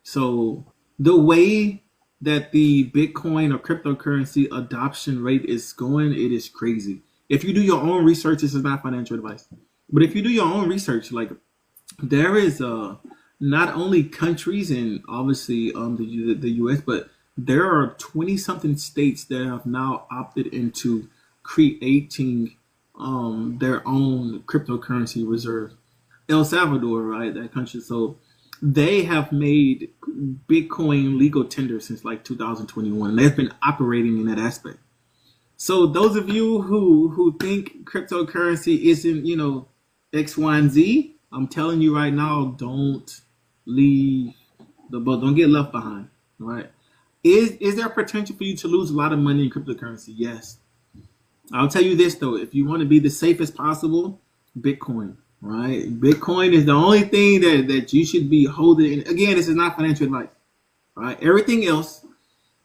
So the way that the Bitcoin or cryptocurrency adoption rate is going, it is crazy. If you do your own research, this is not financial advice, but if you do your own research, like there is not only countries and obviously the U.S., but there are 20 something states that have now opted into creating their own cryptocurrency reserve. El Salvador, right, that country. So they have made Bitcoin legal tender since like 2021. They've been operating in that aspect. So those of you who think cryptocurrency isn't, X, Y, and Z, I'm telling you right now, don't leave the boat. Don't get left behind. Right? Is there potential for you to lose a lot of money in cryptocurrency? Yes. I'll tell you this though, if you want to be the safest possible, Bitcoin. Right? Bitcoin is the only thing that you should be holding. And again, this is not financial advice. Right? Everything else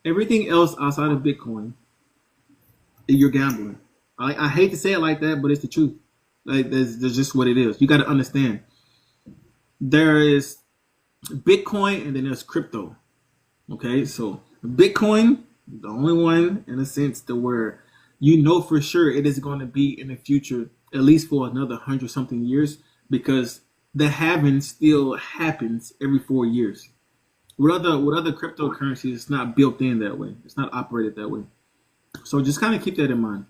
outside of Bitcoin, you're gambling. I hate to say it like that, but it's the truth. Like that's just what it is. You got to understand. There is Bitcoin and then there's crypto. Okay, so Bitcoin, the only one in a sense to where you know for sure it is going to be in the future, at least for another 100-something years, because the halving still happens every 4 years. With other cryptocurrencies, it's not built in that way. It's not operated that way. So just kind of keep that in mind.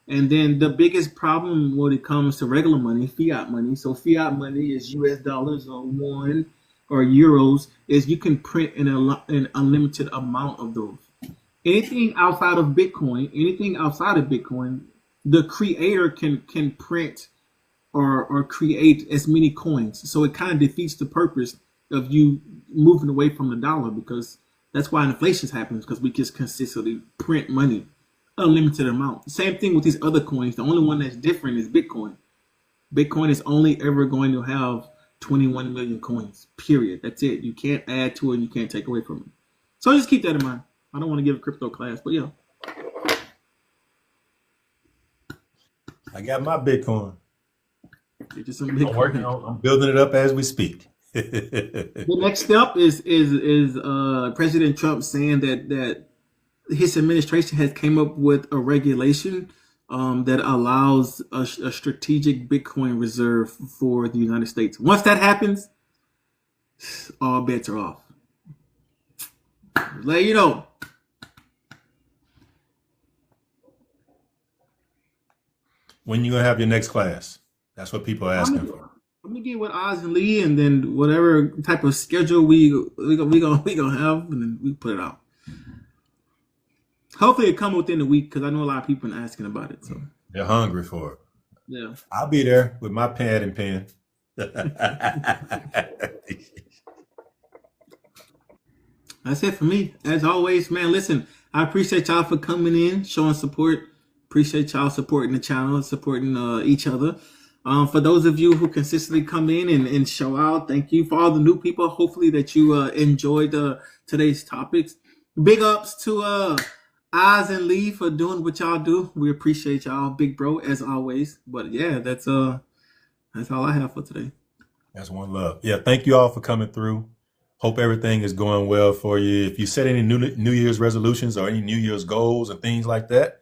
And then the biggest problem when it comes to regular money, fiat money. So fiat money is US dollars or won or euros, is you can print an unlimited amount of those. Anything outside of Bitcoin, the creator can print or create as many coins. So it kind of defeats the purpose of you moving away from the dollar, because that's why inflation happens, because we just consistently print money, unlimited amount. Same thing with these other coins. The only one that's different is Bitcoin. Bitcoin is only ever going to have 21 million coins, period. That's it. You can't add to it and you can't take away from it. So just keep that in mind. I don't want to give a crypto class, but yeah.
I got my Bitcoin.
Get you some Bitcoin.
I'm building it up as we speak.
The next step is President Trump saying that his administration has came up with a regulation that allows a strategic Bitcoin reserve for the United States. Once that happens, all bets are off. Let you know.
When you gonna have your next class? That's what people are asking for.
Let me get with Oz and Lee, and then whatever type of schedule we gonna have, and then we put it out. Hopefully it come within a week, because I know a lot of people are asking about it. So
they're hungry for it.
Yeah,
I'll be there with my pad and pen.
That's it for me. As always, man, listen, I appreciate y'all for coming in, showing support. Appreciate y'all supporting the channel, supporting each other. For those of you who consistently come in and show out, thank you. For all the new people, hopefully that you enjoyed today's topics. Big ups to Oz and Lee for doing what y'all do. We appreciate y'all, big bro, as always. But yeah, that's all I have for today.
That's one love. Yeah, thank you all for coming through. Hope everything is going well for you. If you set any New Year's resolutions or any New Year's goals and things like that,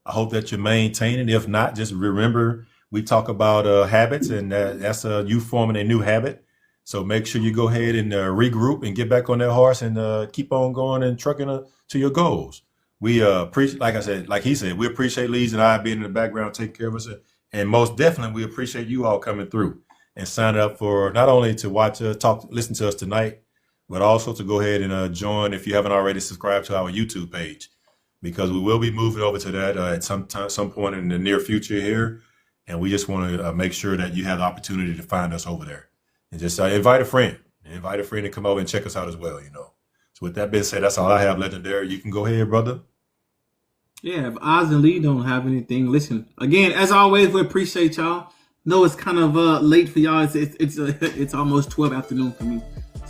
I hope that you're maintaining. If not, just remember we talk about habits, and that's you forming a new habit. So make sure you go ahead and regroup and get back on that horse and keep on going and trucking to your goals. We appreciate, like he said, we appreciate Lee's and I being in the background, taking care of us. And most definitely, we appreciate you all coming through and signing up for not only to watch, listen to us tonight, but also to go ahead and join, if you haven't already, subscribed to our YouTube page, because we will be moving over to that at some point in the near future here. And we just want to make sure that you have the opportunity to find us over there. And just invite a friend. Invite a friend to come over and check us out as well, So with that being said, that's all I have, Legendary. You can go ahead, brother.
Yeah, if Oz and Lee don't have anything, listen. Again, as always, we appreciate y'all. No, it's kind of late for y'all. It's almost 12 afternoon for me.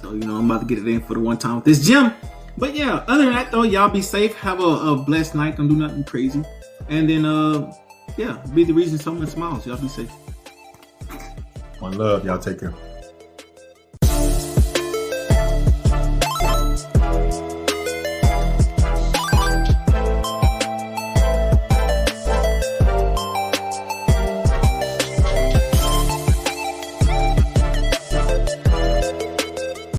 So, I'm about to get it in for the one time with this gym. But yeah, other than that, though, y'all be safe. Have a blessed night. Don't do nothing crazy. And then, be the reason someone smiles. Y'all be safe.
One love. Y'all take care.